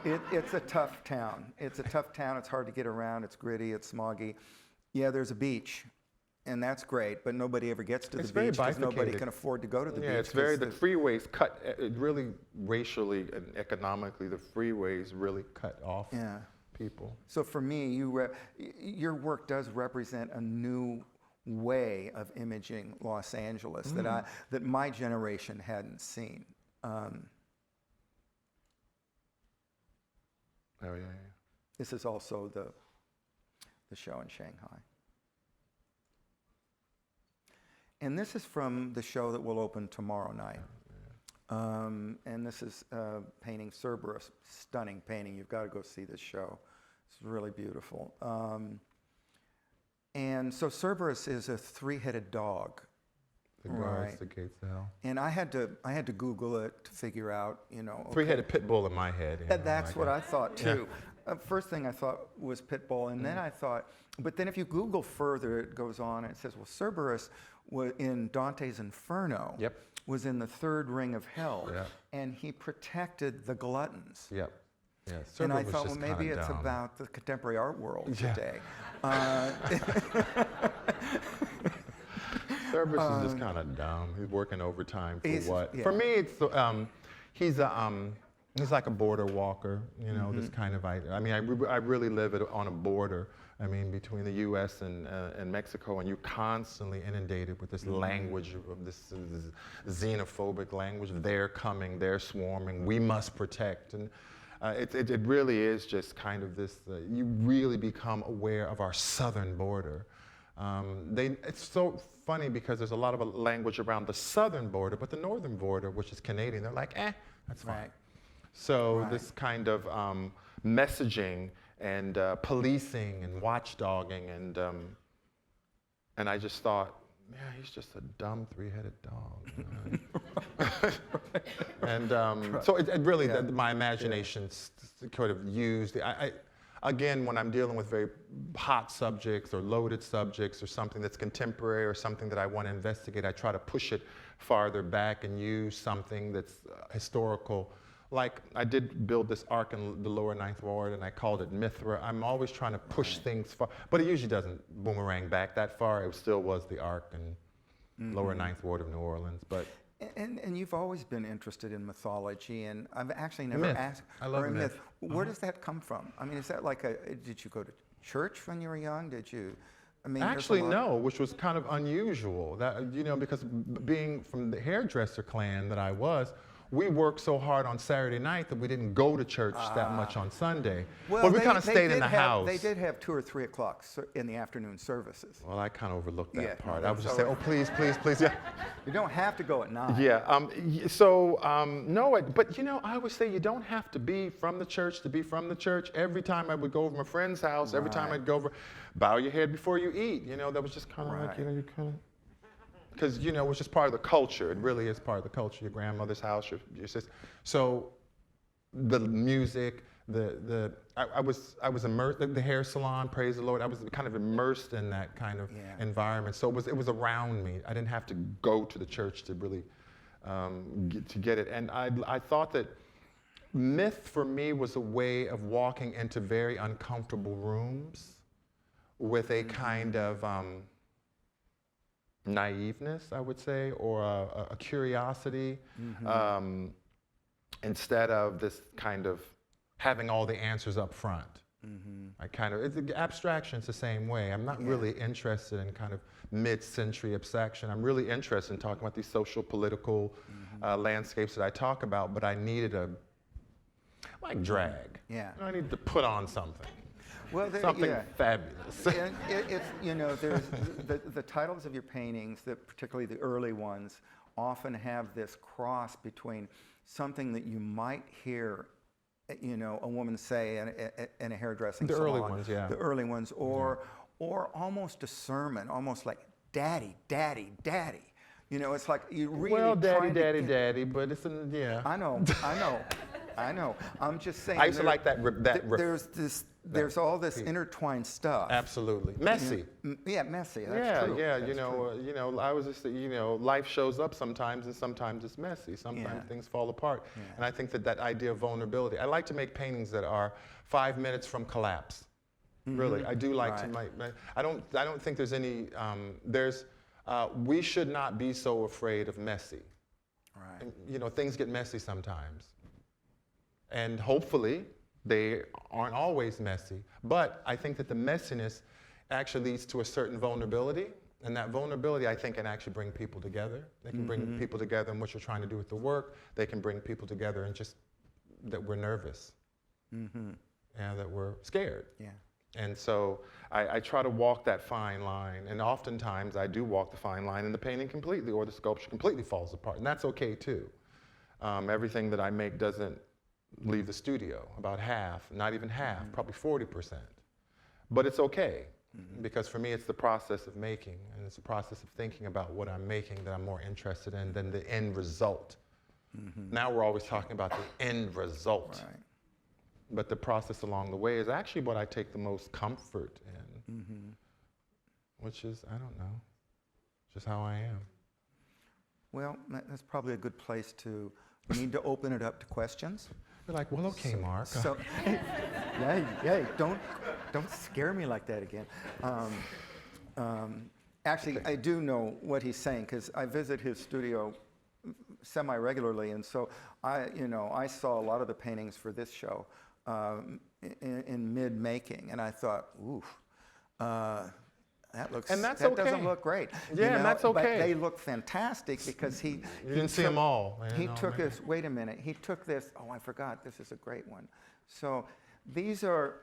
It's a tough town. It's a tough town. It's hard to get around. It's gritty. It's smoggy. Yeah, there's a beach, and that's great, but nobody ever gets to the beach because nobody can afford to go to the beach. Yeah, it's the freeways cut, it really racially and economically, the freeways really cut off people. So for me, your work does represent a new way of imaging Los Angeles that my generation hadn't seen. This is also the show in Shanghai. And this is from the show that will open tomorrow night. And this is painting Cerberus, stunning painting. You've got to go see this show. It's really beautiful. And so Cerberus is a three-headed dog. The guards the gates of hell. And I had to Google it to figure out, you know. Three-headed pit bull in my head. That's what I thought too. First thing I thought was pit bull, and then I thought, but then if you Google further, it goes on and it says, well, Cerberus was in Dante's Inferno. Was in the third ring of hell, and he protected the gluttons. Yeah, and I thought, well, maybe it's about the contemporary art world today. Cerberus is just kind of dumb. He's working overtime for what? Yeah. For me, it's he's like a border walker. You know, this kind of idea. I mean, I really live on a border. I mean, between the U.S. and Mexico, and you're constantly inundated with this language of this xenophobic language. They're coming, they're swarming, we must protect. And it really is just kind of this, you really become aware of our southern border. It's so funny because there's a lot of language around the southern border, but the northern border, which is Canadian, they're like, that's fine. Right. So this kind of messaging and policing and watchdogging and I just thought, yeah, he's just a dumb three-headed dog. You know? And so it really, my imagination sort of used, again, when I'm dealing with very hot subjects or loaded subjects or something that's contemporary or something that I want to investigate, I try to push it farther back and use something that's historical. Like I did build this arc in the lower Ninth Ward and I called it Mithra. I'm always trying to push things far, but it usually doesn't boomerang back that far. It still was the arc in lower Ninth Ward of New Orleans. But And you've always been interested in mythology, and I've actually never asked. I love myth. Where does that come from? I mean, is that like did you go to church when you were young? Did you, I mean. Actually, no, which was kind of unusual. That, you know, because being from the hairdresser clan that I was, we worked so hard on Saturday night that we didn't go to church that much on Sunday. Well, we kind of stayed in the house. They did have 2 or 3 o'clock in the afternoon services. Well, I kind of overlooked that part. No, I was just saying, oh, please, please, please, yeah. You don't have to go at 9. Yeah, no, but you know, I always say you don't have to be from the church to be from the church. Every time I would go over to my friend's house, every time I'd go over, bow your head before you eat. You know, that was just kind of like, you know, you kind of. Because, you know, it's just part of the culture. It really is part of the culture. Your grandmother's house, your sister. So the music, I was immersed, the hair salon, praise the Lord. I was kind of immersed in that kind of environment. So it was around me. I didn't have to go to the church to really get it. And I thought that myth for me was a way of walking into very uncomfortable rooms with a kind of naiveness, I would say, or a curiosity, instead of this kind of having all the answers up front. Abstraction's the same way. I'm not really interested in kind of mid-century abstraction. I'm really interested in talking about these social, political landscapes that I talk about, but I needed like drag. Yeah. I needed to put on something. Well, something fabulous. And it's, you know, there's the titles of your paintings, particularly the early ones, often have this cross between something that you might hear, you know, a woman say in a hairdressing salon. The early ones, yeah. The early ones, or almost a sermon, almost like daddy, daddy, daddy. You know, it's like you really. Well, daddy, but it's I know. I'm just saying. I used to like that riff. There's all this intertwined stuff. Absolutely. Messy. Yeah, messy. That's true. Yeah, you know, I was just, you know, life shows up sometimes and sometimes it's messy. Sometimes things fall apart. Yeah. And I think that idea of vulnerability. I like to make paintings that are 5 minutes from collapse. Really, I do like to make, I don't think there's any, we should not be so afraid of messy. Right. And, you know, things get messy sometimes. And hopefully, they aren't always messy, but I think that the messiness actually leads to a certain vulnerability, and that vulnerability, I think, can actually bring people together. They can bring people together in what you're trying to do with the work. They can bring people together and just that we're nervous, and that we're scared. Yeah. And so I try to walk that fine line, and oftentimes I do walk the fine line, and the painting completely or the sculpture completely falls apart, and that's okay too. Everything that I make doesn't leave the studio, about half, not even half, probably 40%. But it's okay, because for me it's the process of making, and it's the process of thinking about what I'm making that I'm more interested in than the end result. Now we're always talking about the end result. Right. But the process along the way is actually what I take the most comfort in, which is, I don't know, just how I am. Well, that's probably a good place to, we need to open it up to questions. You're like, well, okay, Mark. So, hey, don't scare me like that again. Actually, I do know what he's saying because I visit his studio semi-regularly, and so I saw a lot of the paintings for this show in mid-making, and I thought, oof. That doesn't look great. Yeah, and that's okay. But they look fantastic because he didn't see them all. He took this. Wait a minute. He took this. Oh, I forgot. This is a great one. So these are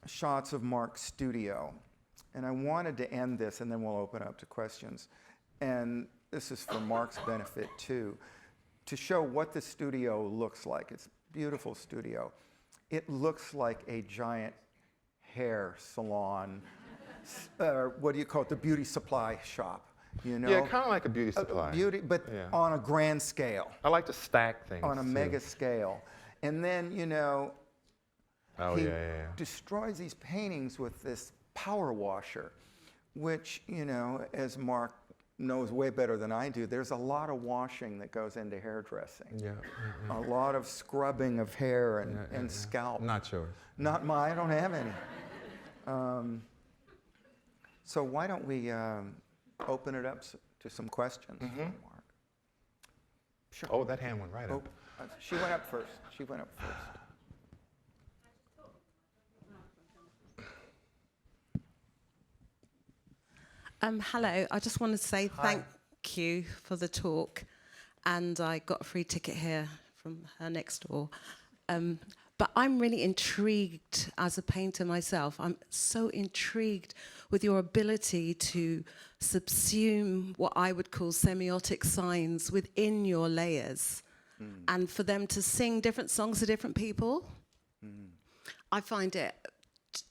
shots of Mark's studio, And I wanted to end this, and then we'll open up to questions. And this is for Mark's benefit, too, to show what the studio looks like. It's a beautiful studio. It looks like a giant hair salon, what do you call it, the beauty supply shop, you know? Yeah, kind of like a beauty supply. Beauty, but on a grand scale. I like to stack things. On a mega scale. And then, you know, he yeah. destroys these paintings with this power washer, which, you know, as Mark knows way better than I do, there's a lot of washing that goes into hairdressing. Yeah. A lot of scrubbing of hair and scalp. Not yours. Not mine, I don't have any. So why don't we open it up to some questions for Mark? Sure. Oh, that hand went right up. She went up first. She went up first. Hello, I just want to say thank you for the talk, and I got a free ticket here from her next door. But I'm really intrigued as a painter myself. I'm so intrigued with your ability to subsume what I would call semiotic signs within your layers, and for them to sing different songs to different people. I find it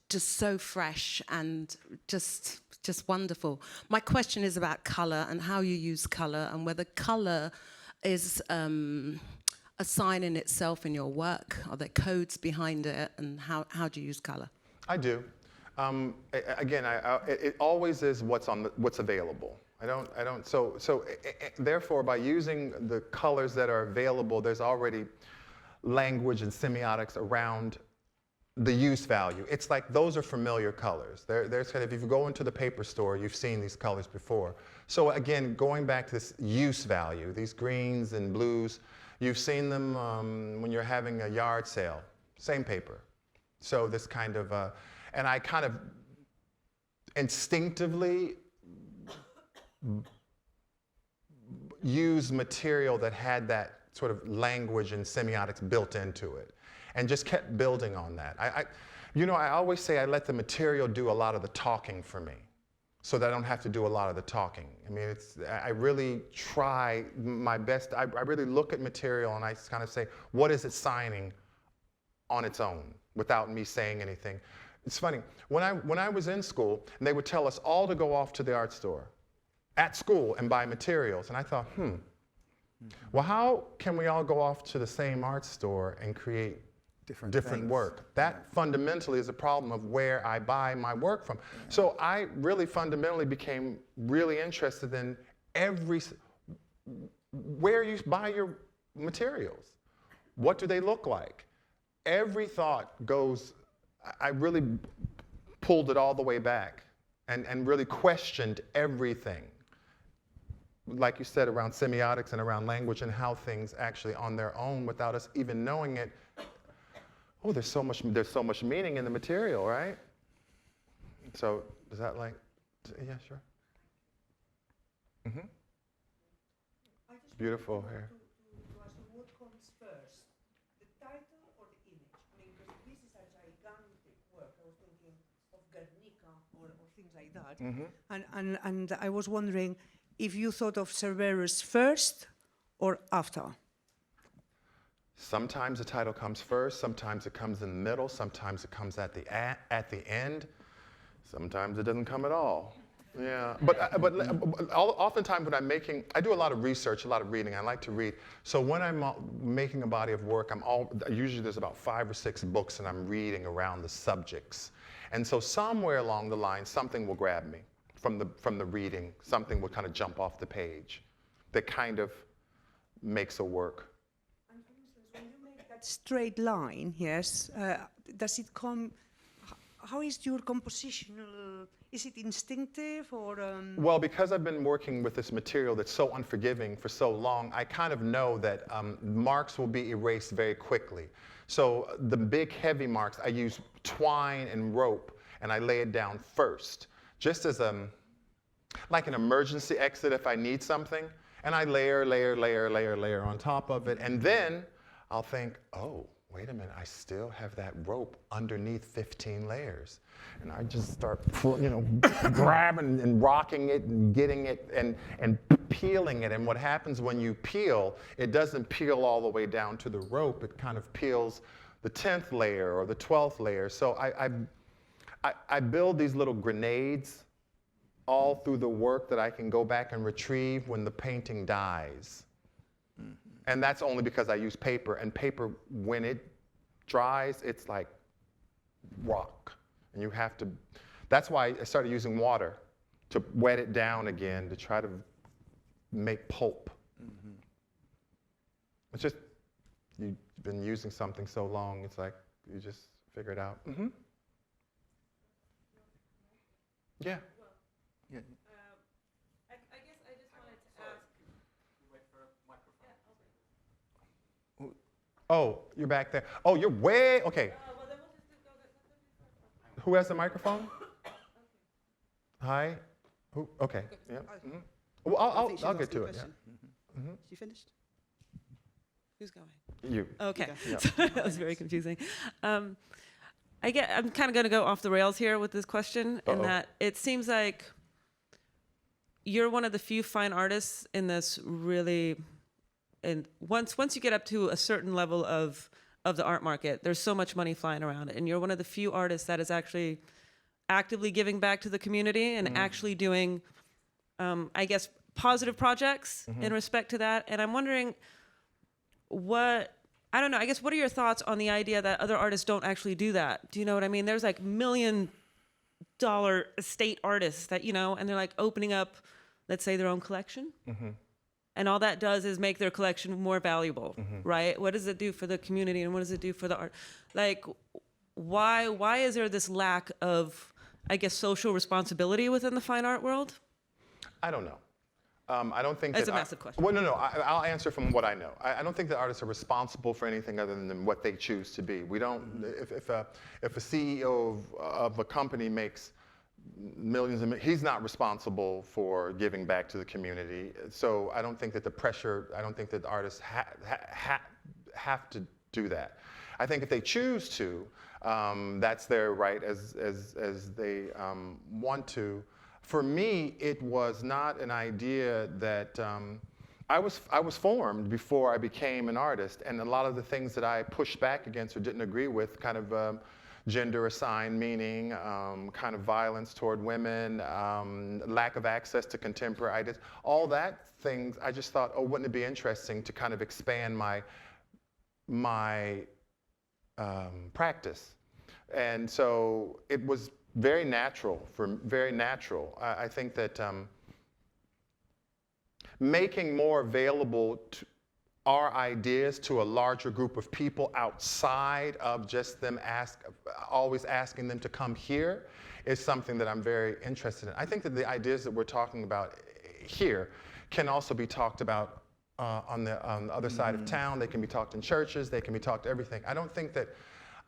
just so fresh and just wonderful. My question is about color and how you use color, and whether color is a sign in itself in your work. Are there codes behind it, and how do you use color? I do. Again, it always is what's available. Therefore, by using the colors that are available, there's already language and semiotics around the use value. It's like those are familiar colors. There's kind of, if you go into the paper store, you've seen these colors before. So again, going back to this use value, these greens and blues, you've seen them when you're having a yard sale, same paper. So this kind of, and I kind of instinctively use material that had that sort of language and semiotics built into it, and just kept building on that. I always say I let the material do a lot of the talking for me, so that I don't have to do a lot of the talking. I mean, I really try my best. I really look at material and I kind of say, what is it signing on its own without me saying anything? It's funny, when I was in school, and they would tell us all to go off to the art store at school and buy materials, and I thought, well, how can we all go off to the same art store and create different work? That fundamentally is a problem of where I buy my work from. So I really fundamentally became really interested in where you buy your materials. What do they look like? Every thought goes, I really pulled it all the way back and really questioned everything. Like you said, around semiotics and around language and how things actually on their own, without us even knowing it, oh, there's so much meaning in the material, right? So does that yeah, sure. Beautiful hair. To ask you, what comes first, the title or the image? I mean, because this is a gigantic work. I was thinking of Guernica or things like that. And I was wondering if you thought of Cerveris first or after. Sometimes the title comes first, sometimes it comes in the middle, sometimes it comes at the end, sometimes it doesn't come at all. Yeah, but oftentimes when I'm making, I do a lot of research, a lot of reading. I like to read. So when I'm making a body of work, usually there's about 5 or 6 books and I'm reading around the subjects. And so somewhere along the line, something will grab me from the reading. Something will kind of jump off the page that kind of makes a work. And for instance, when you make that straight line, yes, does it come, how is your compositional, is it instinctive or? Well, because I've been working with this material that's so unforgiving for so long, I kind of know that marks will be erased very quickly. So the big heavy marks, I use twine and rope, and I lay it down first, just as like an emergency exit if I need something. And I layer on top of it, and then I'll think, oh, wait a minute, I still have that rope underneath 15 layers. And I just start, grabbing and rocking it and getting it and peeling it. And what happens when you peel, it doesn't peel all the way down to the rope. It kind of peels the 10th layer or the 12th layer. So I build these little grenades all through the work that I can go back and retrieve when the painting dies. And that's only because I use paper, and paper, when it dries, it's like rock. And you have to, that's why I started using water to wet it down again, to try to make pulp. It's just, you've been using something so long, it's like you just figure it out. Yeah. Yeah. I guess I just wanted to ask. Oh, you're back there. Oh, you're way, okay. Well, then we'll just go. Who has the microphone? Hi? Who? Okay. Yeah. Well, I'll get to it. Yeah. She finished? Who's going? You. Okay, Yeah. sorry, that was very confusing. I'm kind of going to go off the rails here with this question, in that it seems like you're one of the few fine artists in this really, and once you get up to a certain level of the art market, there's so much money flying around, and you're one of the few artists that is actually actively giving back to the community and actually doing, I guess, positive projects in respect to that. And I'm wondering what are your thoughts on the idea that other artists don't actually do that? Do you know what I mean? There's like $1 million estate artists that, and they're like opening up, let's say, their own collection. And all that does is make their collection more valuable, right? What does it do for the community, and what does it do for the art? Like, why is there this lack of, I guess, social responsibility within the fine art world? I don't know. I don't think That's a massive question. Well, no. I'll answer from what I know. I don't think that artists are responsible for anything other than what they choose to be. We don't. If a CEO of a company makes millions of, he's not responsible for giving back to the community. So I don't think that the pressure. I don't think that artists have to do that. I think if they choose to, that's their right as they want to. For me, it was not an idea that I was formed before I became an artist, and a lot of the things that I pushed back against or didn't agree with, kind of gender assigned meaning, kind of violence toward women, lack of access to contemporary ideas, all that things, I just thought, oh, wouldn't it be interesting to kind of expand my practice? And so it was very natural. I think that making more available our ideas to a larger group of people outside of just them always asking them to come here is something that I'm very interested in. I think that the ideas that we're talking about here can also be talked about on the other side of town. They can be talked in churches. They can be talked to everything.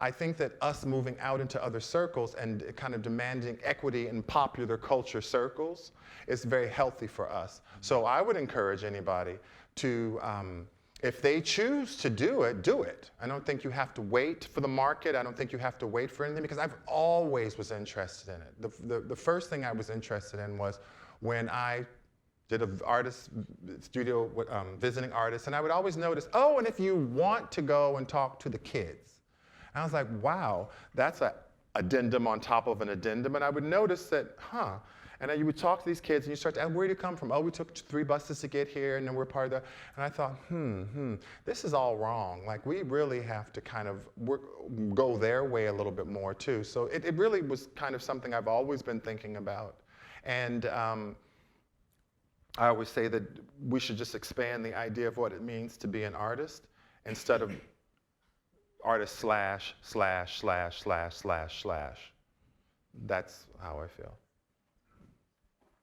I think that us moving out into other circles and kind of demanding equity in popular culture circles is very healthy for us. So I would encourage anybody to, if they choose to do it, do it. I don't think you have to wait for the market. I don't think you have to wait for anything, because I've always was interested in it. The first thing I was interested in was when I did an artist studio with visiting artists, and I would always notice, oh, and if you want to go and talk to the kids. And I was like, wow, that's an addendum on top of an addendum. And I would notice that, and then you would talk to these kids and you start to, where do you come from? Oh, we took 3 buses to get here and then we're part of the, and I thought, this is all wrong. Like, we really have to kind of go their way a little bit more too. So it really was kind of something I've always been thinking about. And I always say that we should just expand the idea of what it means to be an artist instead of artist ///////. That's how I feel.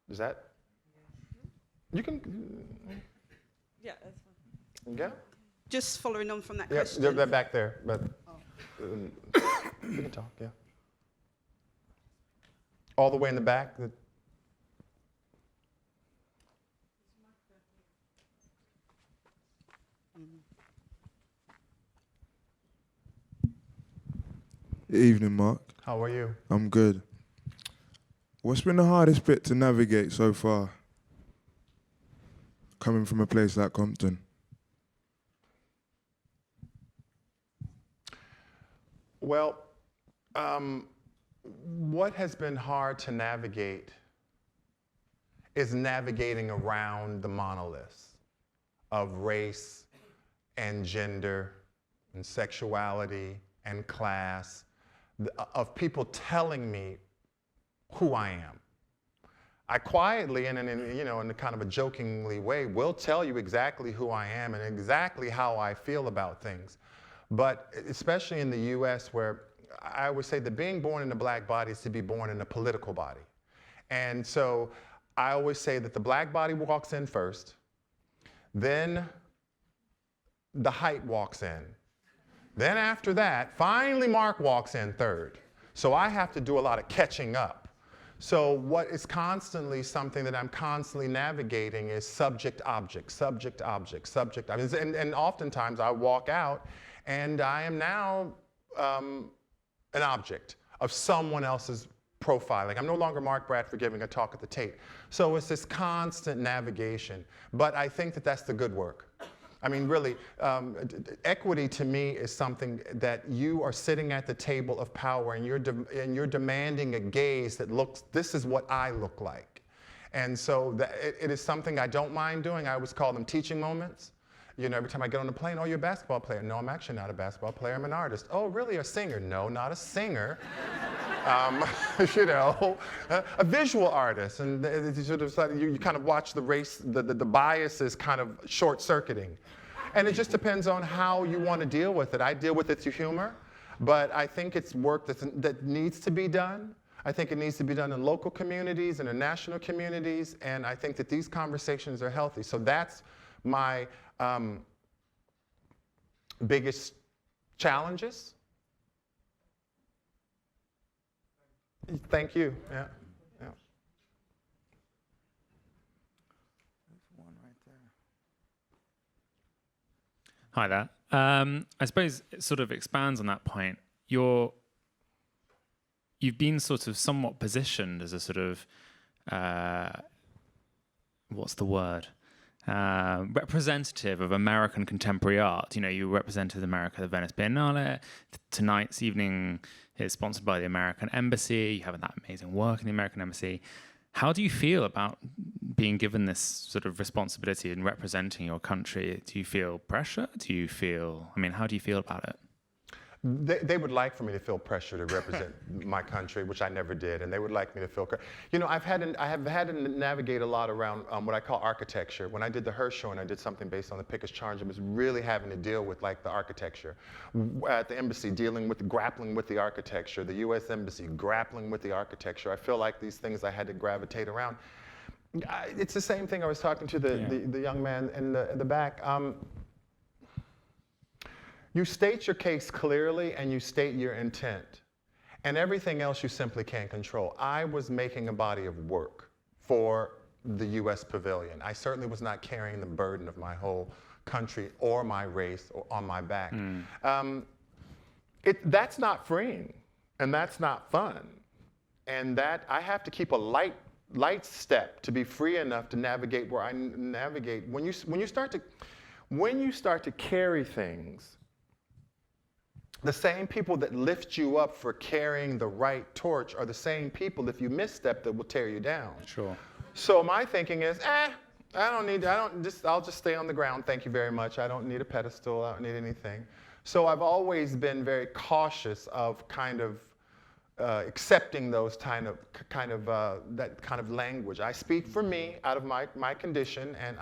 Is that? You can. Yeah, that's fine. Yeah. Just following on from that Yeah, question. they're back there, but we can talk. Yeah. All the way in the back. Evening, Mark. How are you? I'm good. What's been the hardest bit to navigate so far? Coming from a place like Compton. Well, what has been hard to navigate is navigating around the monoliths of race and gender and sexuality and class, of people telling me who I am. I quietly and in a kind of a jokingly way will tell you exactly who I am and exactly how I feel about things. But especially in the US, where I would say that being born in a black body is to be born in a political body. And so I always say that the black body walks in first, then the height walks in. Then after that, finally Mark walks in third. So I have to do a lot of catching up. So what is constantly something that I'm constantly navigating is subject, object, subject, object, subject. And oftentimes I walk out and I am now an object of someone else's profiling. I'm no longer Mark Bradford giving a talk at the Tate. So it's this constant navigation. But I think that that's the good work. I mean, really, equity to me is something that you are sitting at the table of power and you're demanding a gaze that looks, this is what I look like. And so it is something I don't mind doing. I always call them teaching moments. You know, every time I get on the plane, oh, you're a basketball player. No, I'm actually not a basketball player. I'm an artist. Oh, really, a singer? No, not a singer. You know, a visual artist. And you kind of watch the race, the biases kind of short-circuiting. And it just depends on how you want to deal with it. I deal with it through humor, but I think it's work that needs to be done. I think it needs to be done in local communities, international communities, and I think that these conversations are healthy. So that's my biggest challenges. Thank you. Yeah. Yeah. There's one right there. Hi there. I suppose it sort of expands on that point. You've been sort of somewhat positioned as a sort of, what's the word? Representative of American contemporary art. You know, you represented America at the Venice Biennale. Tonight's evening is sponsored by the American Embassy. You have that amazing work in the American Embassy. How do you feel about being given this sort of responsibility in representing your country? Do you feel pressure? How do you feel about it? They would like for me to feel pressure to represent my country, which I never did, and they would like me to feel. You know, I have had to navigate a lot around what I call architecture. When I did the Hearst show and I did something based on the Pickett's Charge, it was really having to deal with like the architecture. At the embassy, grappling with the architecture. The U.S. Embassy, grappling with the architecture. I feel like these things I had to gravitate around. It's the same thing I was talking to the young man in the back. You state your case clearly and you state your intent. And everything else you simply can't control. I was making a body of work for the US Pavilion. I certainly was not carrying the burden of my whole country or my race on my back. That's not freeing, and that's not fun. And that I have to keep a light step to be free enough to navigate where I navigate. When you start to carry things, the same people that lift you up for carrying the right torch are the same people, if you misstep, that will tear you down. Sure. So my thinking is, I'll just stay on the ground, thank you very much. I don't need a pedestal, I don't need anything. So I've always been very cautious of kind of accepting those that kind of language. I speak for me out of my condition, and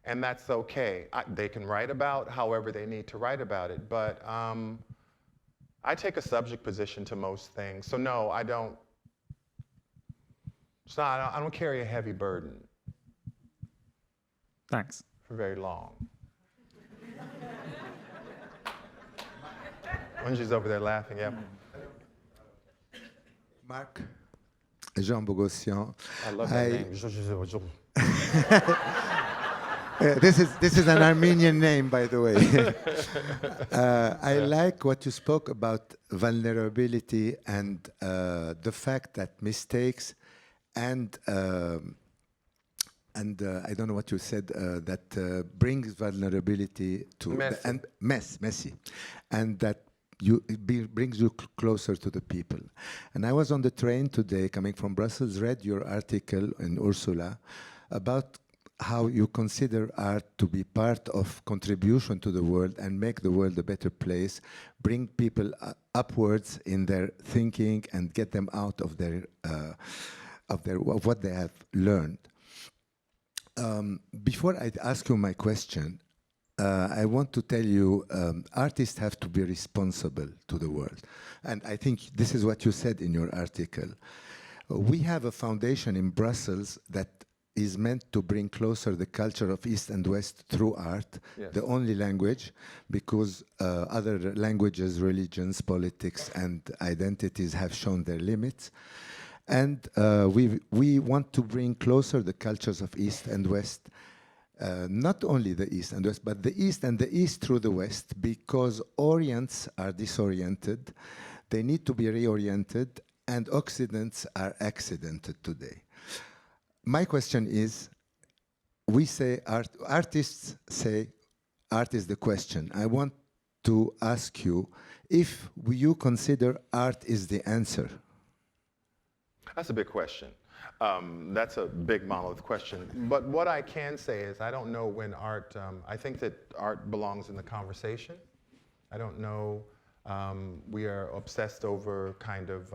and that's okay. They can write about however they need to write about it, but I take a subject position to most things. So no, I don't carry a heavy burden. Thanks. For very long. Unji's over there laughing, yeah. Mark, Jean Bogossian. I love that name. This is an Armenian name, by the way. I like what you spoke about vulnerability and the fact that mistakes and I don't know what you said that brings vulnerability to messy, and that brings you closer to the people. And I was on the train today coming from Brussels, read your article in Ursula about how you consider art to be part of contribution to the world and make the world a better place, bring people upwards in their thinking and get them out of what they have learned. Before I ask you my question, I want to tell you artists have to be responsible to the world. And I think this is what you said in your article. We have a foundation in Brussels that is meant to bring closer the culture of East and West through art, the only language, because other languages, religions, politics, and identities have shown their limits. And we want to bring closer the cultures of East and West, not only the East and West, but the East and the East through the West, because Orients are disoriented, they need to be reoriented, and Occidents are accidented today. My question is, we say artists say art is the question. I want to ask you if you consider art is the answer. That's a big question. That's a big monolith question. But what I can say is I don't know when art, I think that art belongs in the conversation. I don't know, we are obsessed over kind of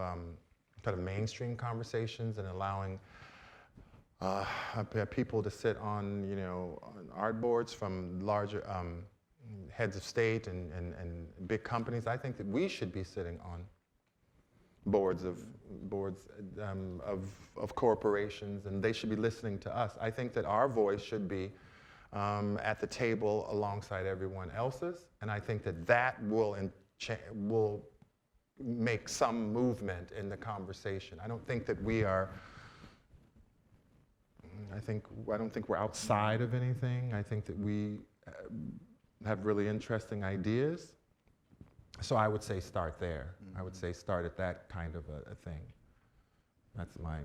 mainstream conversations and allowing people to sit on, on art boards from larger heads of state and big companies. I think that we should be sitting on boards of corporations, and they should be listening to us. I think that our voice should be at the table alongside everyone else's, and I think that that will make some movement in the conversation. I don't think that we are. I don't think we're outside of anything. I think that we have really interesting ideas. So I would say start there. I would say start at that kind of a thing. That's my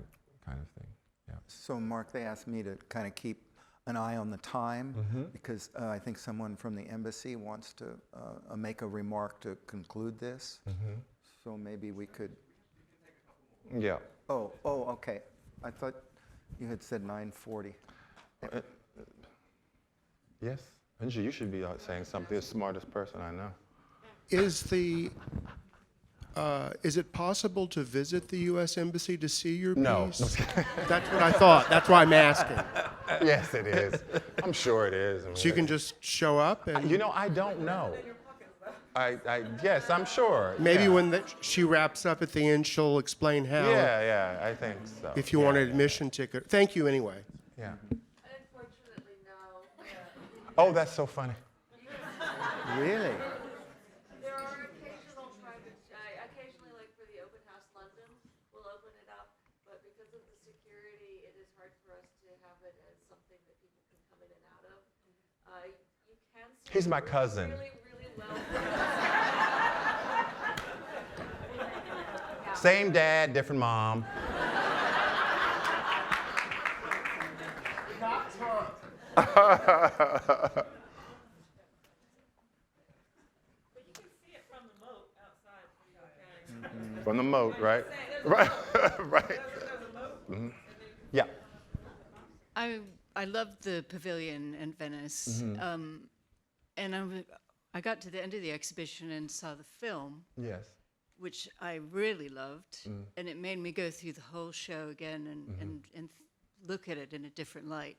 kind of thing, yeah. So Mark, they asked me to kind of keep an eye on the time because I think someone from the embassy wants to make a remark to conclude this. So maybe we could. Yeah. Oh, okay. I thought you had said 9:40. Yes. Angie, you should be saying something. The smartest person I know. Is it possible to visit the U.S. Embassy to see your piece? No. That's what I thought. That's why I'm asking. Yes, it is. I'm sure it is. I mean, so you can just show up and. I don't know. Yes, I'm sure. Maybe when she wraps up at the end, she'll explain how. Yeah, I think so. If you want an admission ticket. Thank you anyway. Yeah. Unfortunately, no. Oh, that's so funny. Really? There are occasionally, like for the Open House London, we'll open it up, but because of the security, it is hard for us to have it as something that people can come in and out of. You can see He's my cousin. Really, really well. Same dad, different mom. From the moat, right? Right. Yeah. I love the pavilion in Venice, and I got to the end of the exhibition and saw the film. Yes. Which I really loved, and it made me go through the whole show again and look at it in a different light.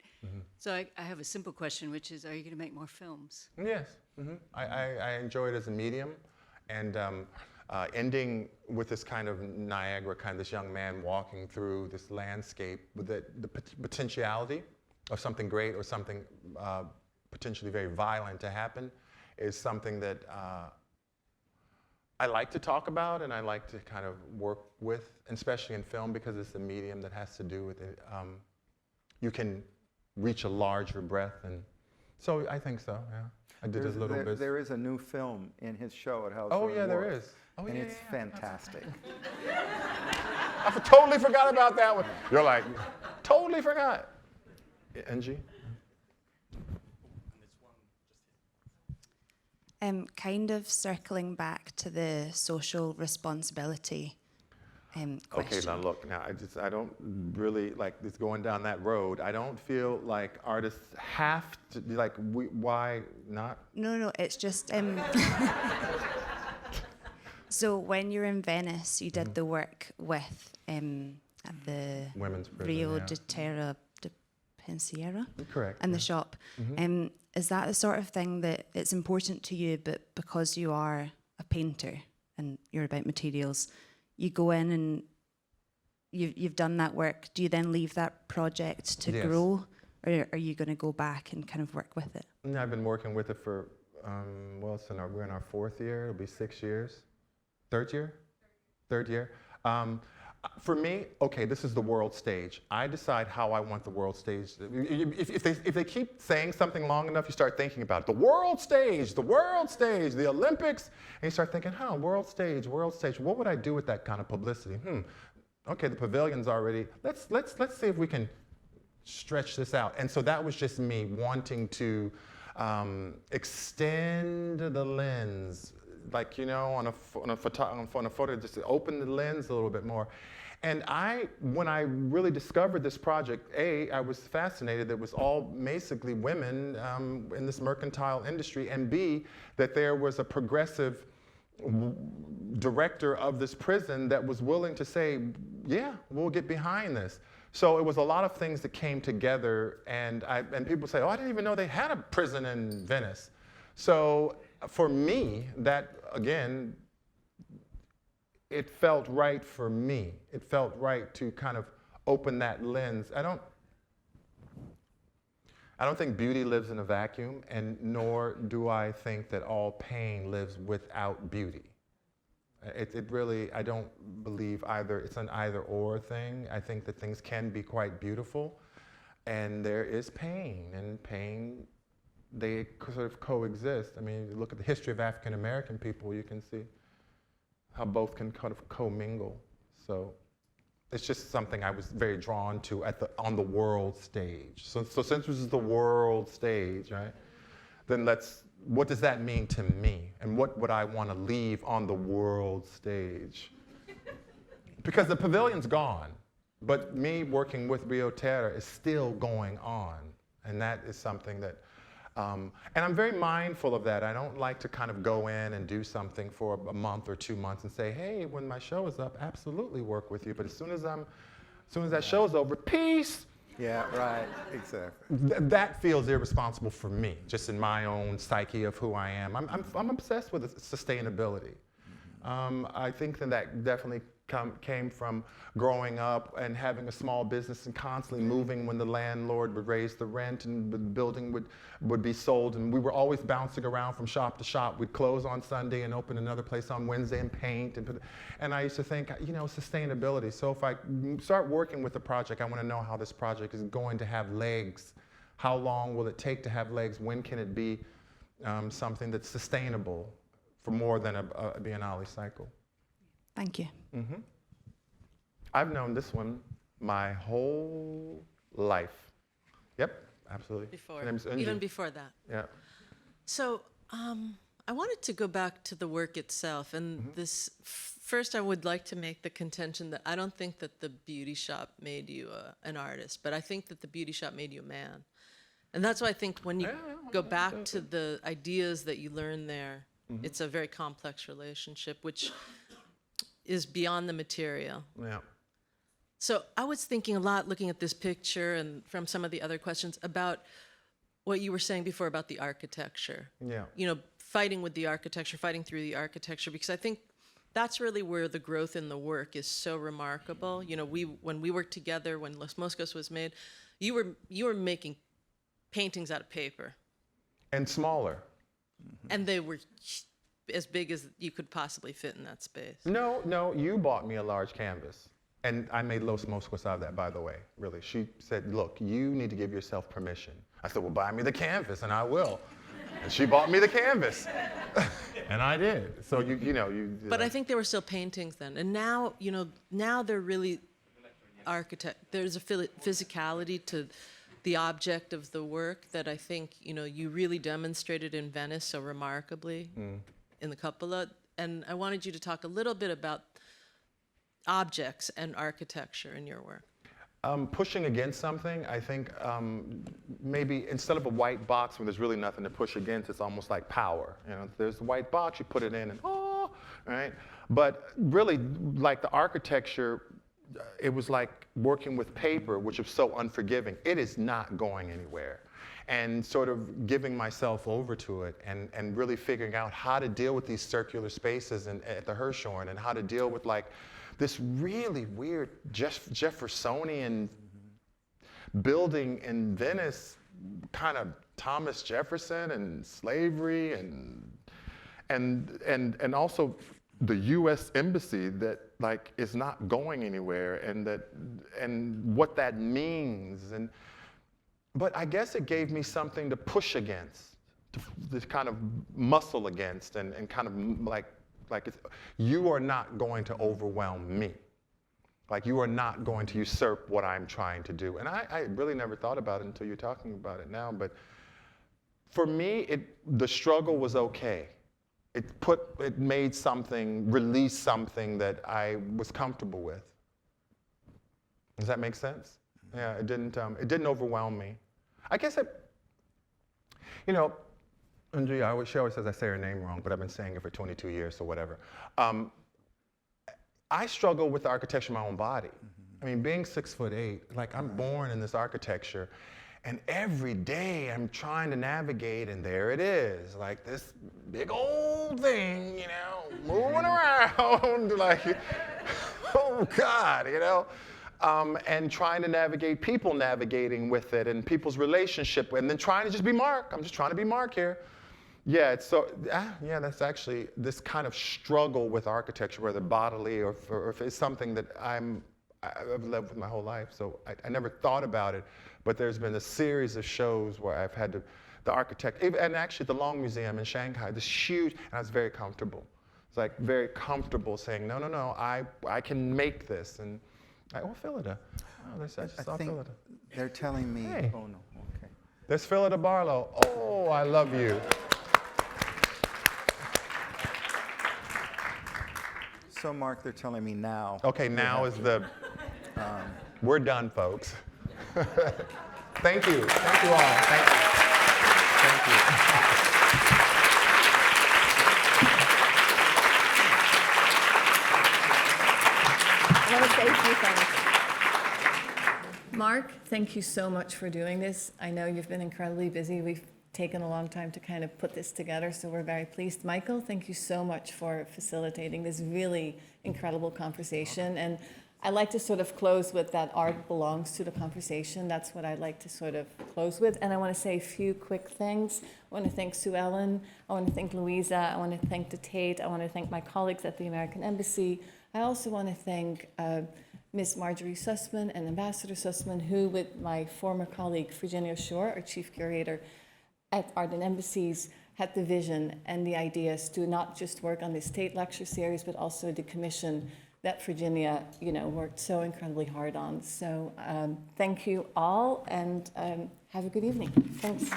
So I have a simple question, which is, are you going to make more films? Yes. I enjoy it as a medium, and ending with this kind of Niagara, this young man walking through this landscape with the potentiality of something great or something potentially very violent to happen is something that I like to talk about and I like to kind of work with, especially in film because it's a medium that has to do with it. You can reach a larger breadth and So I think so, yeah. I did a little bit. There is a new film in his show at House Oh, on yeah, there Wharf, is. Oh, and yeah, it's fantastic. I totally forgot about that one. You're like, totally forgot. Angie? Kind of circling back to the social responsibility question. Okay, now look, I don't really, like, it's going down that road. I don't feel like artists have to, like, why not? No, it's just, so when you're in Venice, you did the work with, at the Women's prison, Rio yeah. de Terra de Pensiero? Correct. And yeah. the shop. Is that the sort of thing that it's important to you, but because you are a painter and you're about materials, you go in and you've done that work, do you then leave that project to Yes. grow, or are you going to go back and kind of work with it? Yeah, I've been working with it for, well, we're in our 4th year. It'll be 6 years. 3rd year? 3rd year. For me, okay, this is the world stage. I decide how I want the world stage. If they keep saying something long enough, you start thinking about it. The world stage, the Olympics, and you start thinking, world stage. What would I do with that kind of publicity? Okay, the pavilion's already. Let's see if we can stretch this out. And so that was just me wanting to extend the lens, like, you know, on a photo, just to open the lens a little bit more. And when I really discovered this project, I was fascinated that it was all basically women in this mercantile industry, and B, that there was a progressive director of this prison that was willing to say, yeah, we'll get behind this. So it was a lot of things that came together, and people say, oh, I didn't even know they had a prison in Venice. So for me, that, again, it felt right for me. It felt right to kind of open that lens. I don't think beauty lives in a vacuum, and nor do I think that all pain lives without beauty. It really, I don't believe it's an either-or thing. I think that things can be quite beautiful, and there is pain, and pain, they sort of coexist. I mean, you look at the history of African American people, you can see how both can kind of commingle. So it's just something I was very drawn to on the world stage. So since this is the world stage, right, then what does that mean to me? And what would I want to leave on the world stage? Because the pavilion's gone, but me working with Rio Terra is still going on. And that is something that, and I'm very mindful of that. I don't like to kind of go in and do something for a month or 2 months and say, hey, when my show is up, absolutely work with you. But as soon as that show's over, peace. Yeah, right, exactly. That feels irresponsible for me, just in my own psyche of who I am. I'm obsessed with sustainability. I think that definitely came from growing up and having a small business and constantly moving when the landlord would raise the rent and the building would be sold, and we were always bouncing around from shop to shop. We'd close on Sunday and open another place on Wednesday and paint. And I used to think, you know, sustainability. So if I start working with a project, I want to know how this project is going to have legs. How long will it take to have legs? When can it be something that's sustainable for more than a biennale cycle? Thank you. Mm-hmm. I've known this one my whole life. Yep, absolutely. Even before that. Yeah. So I wanted to go back to the work itself, and this first I would like to make the contention that I don't think that the beauty shop made you an artist, but I think that the beauty shop made you a man. And that's why I think when you go back to the ideas that you learn there, it's a very complex relationship, which is beyond the material. Yeah. So I was thinking a lot, looking at this picture and from some of the other questions, about what you were saying before about the architecture. Yeah. You know, fighting with the architecture, fighting through the architecture, because I think that's really where the growth in the work is so remarkable. You know, when we worked together, when Los Mosquitoes was made, you were making paintings out of paper. And smaller. And they were as big as you could possibly fit in that space. No, you bought me a large canvas. And I made Los Mosquitoes out of that, by the way, really. She said, look, you need to give yourself permission. I said, well, buy me the canvas, and I will. And she bought me the canvas. And I did. So, you know. But I think they were still paintings then. And now, you know, now they're really there's a physicality to the object of the work that I think, you know, you really demonstrated in Venice so remarkably in the cupola. And I wanted you to talk a little bit about objects and architecture in your work. Pushing against something, I think maybe instead of a white box where there's really nothing to push against, it's almost like power. You know, there's a white box, you put it in and right? But really, like the architecture, it was like working with paper, which is so unforgiving. It is not going anywhere. And sort of giving myself over to it and really figuring out how to deal with these circular spaces at the Hirshhorn and how to deal with like this really weird Jeffersonian building in Venice, kind of Thomas Jefferson and slavery and also the U.S. Embassy that like is not going anywhere and what that means but I guess it gave me something to push against, to kind of muscle against and kind of like you are not going to overwhelm me. Like you are not going to usurp what I'm trying to do. And I really never thought about it until you're talking about it now. But for me, the struggle was okay. It made something, released something that I was comfortable with. Does that make sense? Yeah, it didn't overwhelm me. I guess you know, and she always says I say her name wrong, but I've been saying it for 22 years, so whatever. I struggle with the architecture of my own body. I mean, being 6'8", like I'm born in this architecture, and every day I'm trying to navigate, and there it is, like this big old thing, you know, moving around, like, oh God, you know. And trying to navigate people navigating with it and people's relationship, and then trying to just be Mark. I'm just trying to be Mark here. Yeah, it's so, yeah, that's actually this kind of struggle with architecture, whether bodily or if it's something that I've lived with my whole life. So I never thought about it, but there's been a series of shows where I've had the architect, and actually the Long Museum in Shanghai, this huge, and I was very comfortable. It's like very comfortable saying, no, I can make this. And Phillida. Oh, I just saw Phillida. They're telling me, hey. Oh no, okay. There's Phillida Barlow. Oh, I love you. So Mark, they're telling me now. Okay, now is we're done, folks. Thank you. Thank you all. Thank you. Thank you. I want to say a few things. Mark, thank you so much for doing this. I know you've been incredibly busy. We've taken a long time to kind of put this together, so we're very pleased. Michael, thank you so much for facilitating this really incredible conversation. And I like to sort of close with that art belongs to the conversation. That's what I'd like to sort of close with. And I want to say a few quick things. I want to thank Sue Ellen. I want to thank Louisa. I want to thank the Tate. I want to thank my colleagues at the American Embassy. I also want to thank Ms. Marjorie Sussman and Ambassador Sussman, who, with my former colleague, Virginia Shore, our chief curator at Art and Embassies, had the vision and the ideas to not just work on this Tate lecture series, but also the commission that Virginia, worked so incredibly hard on. So thank you all, and have a good evening. Thanks.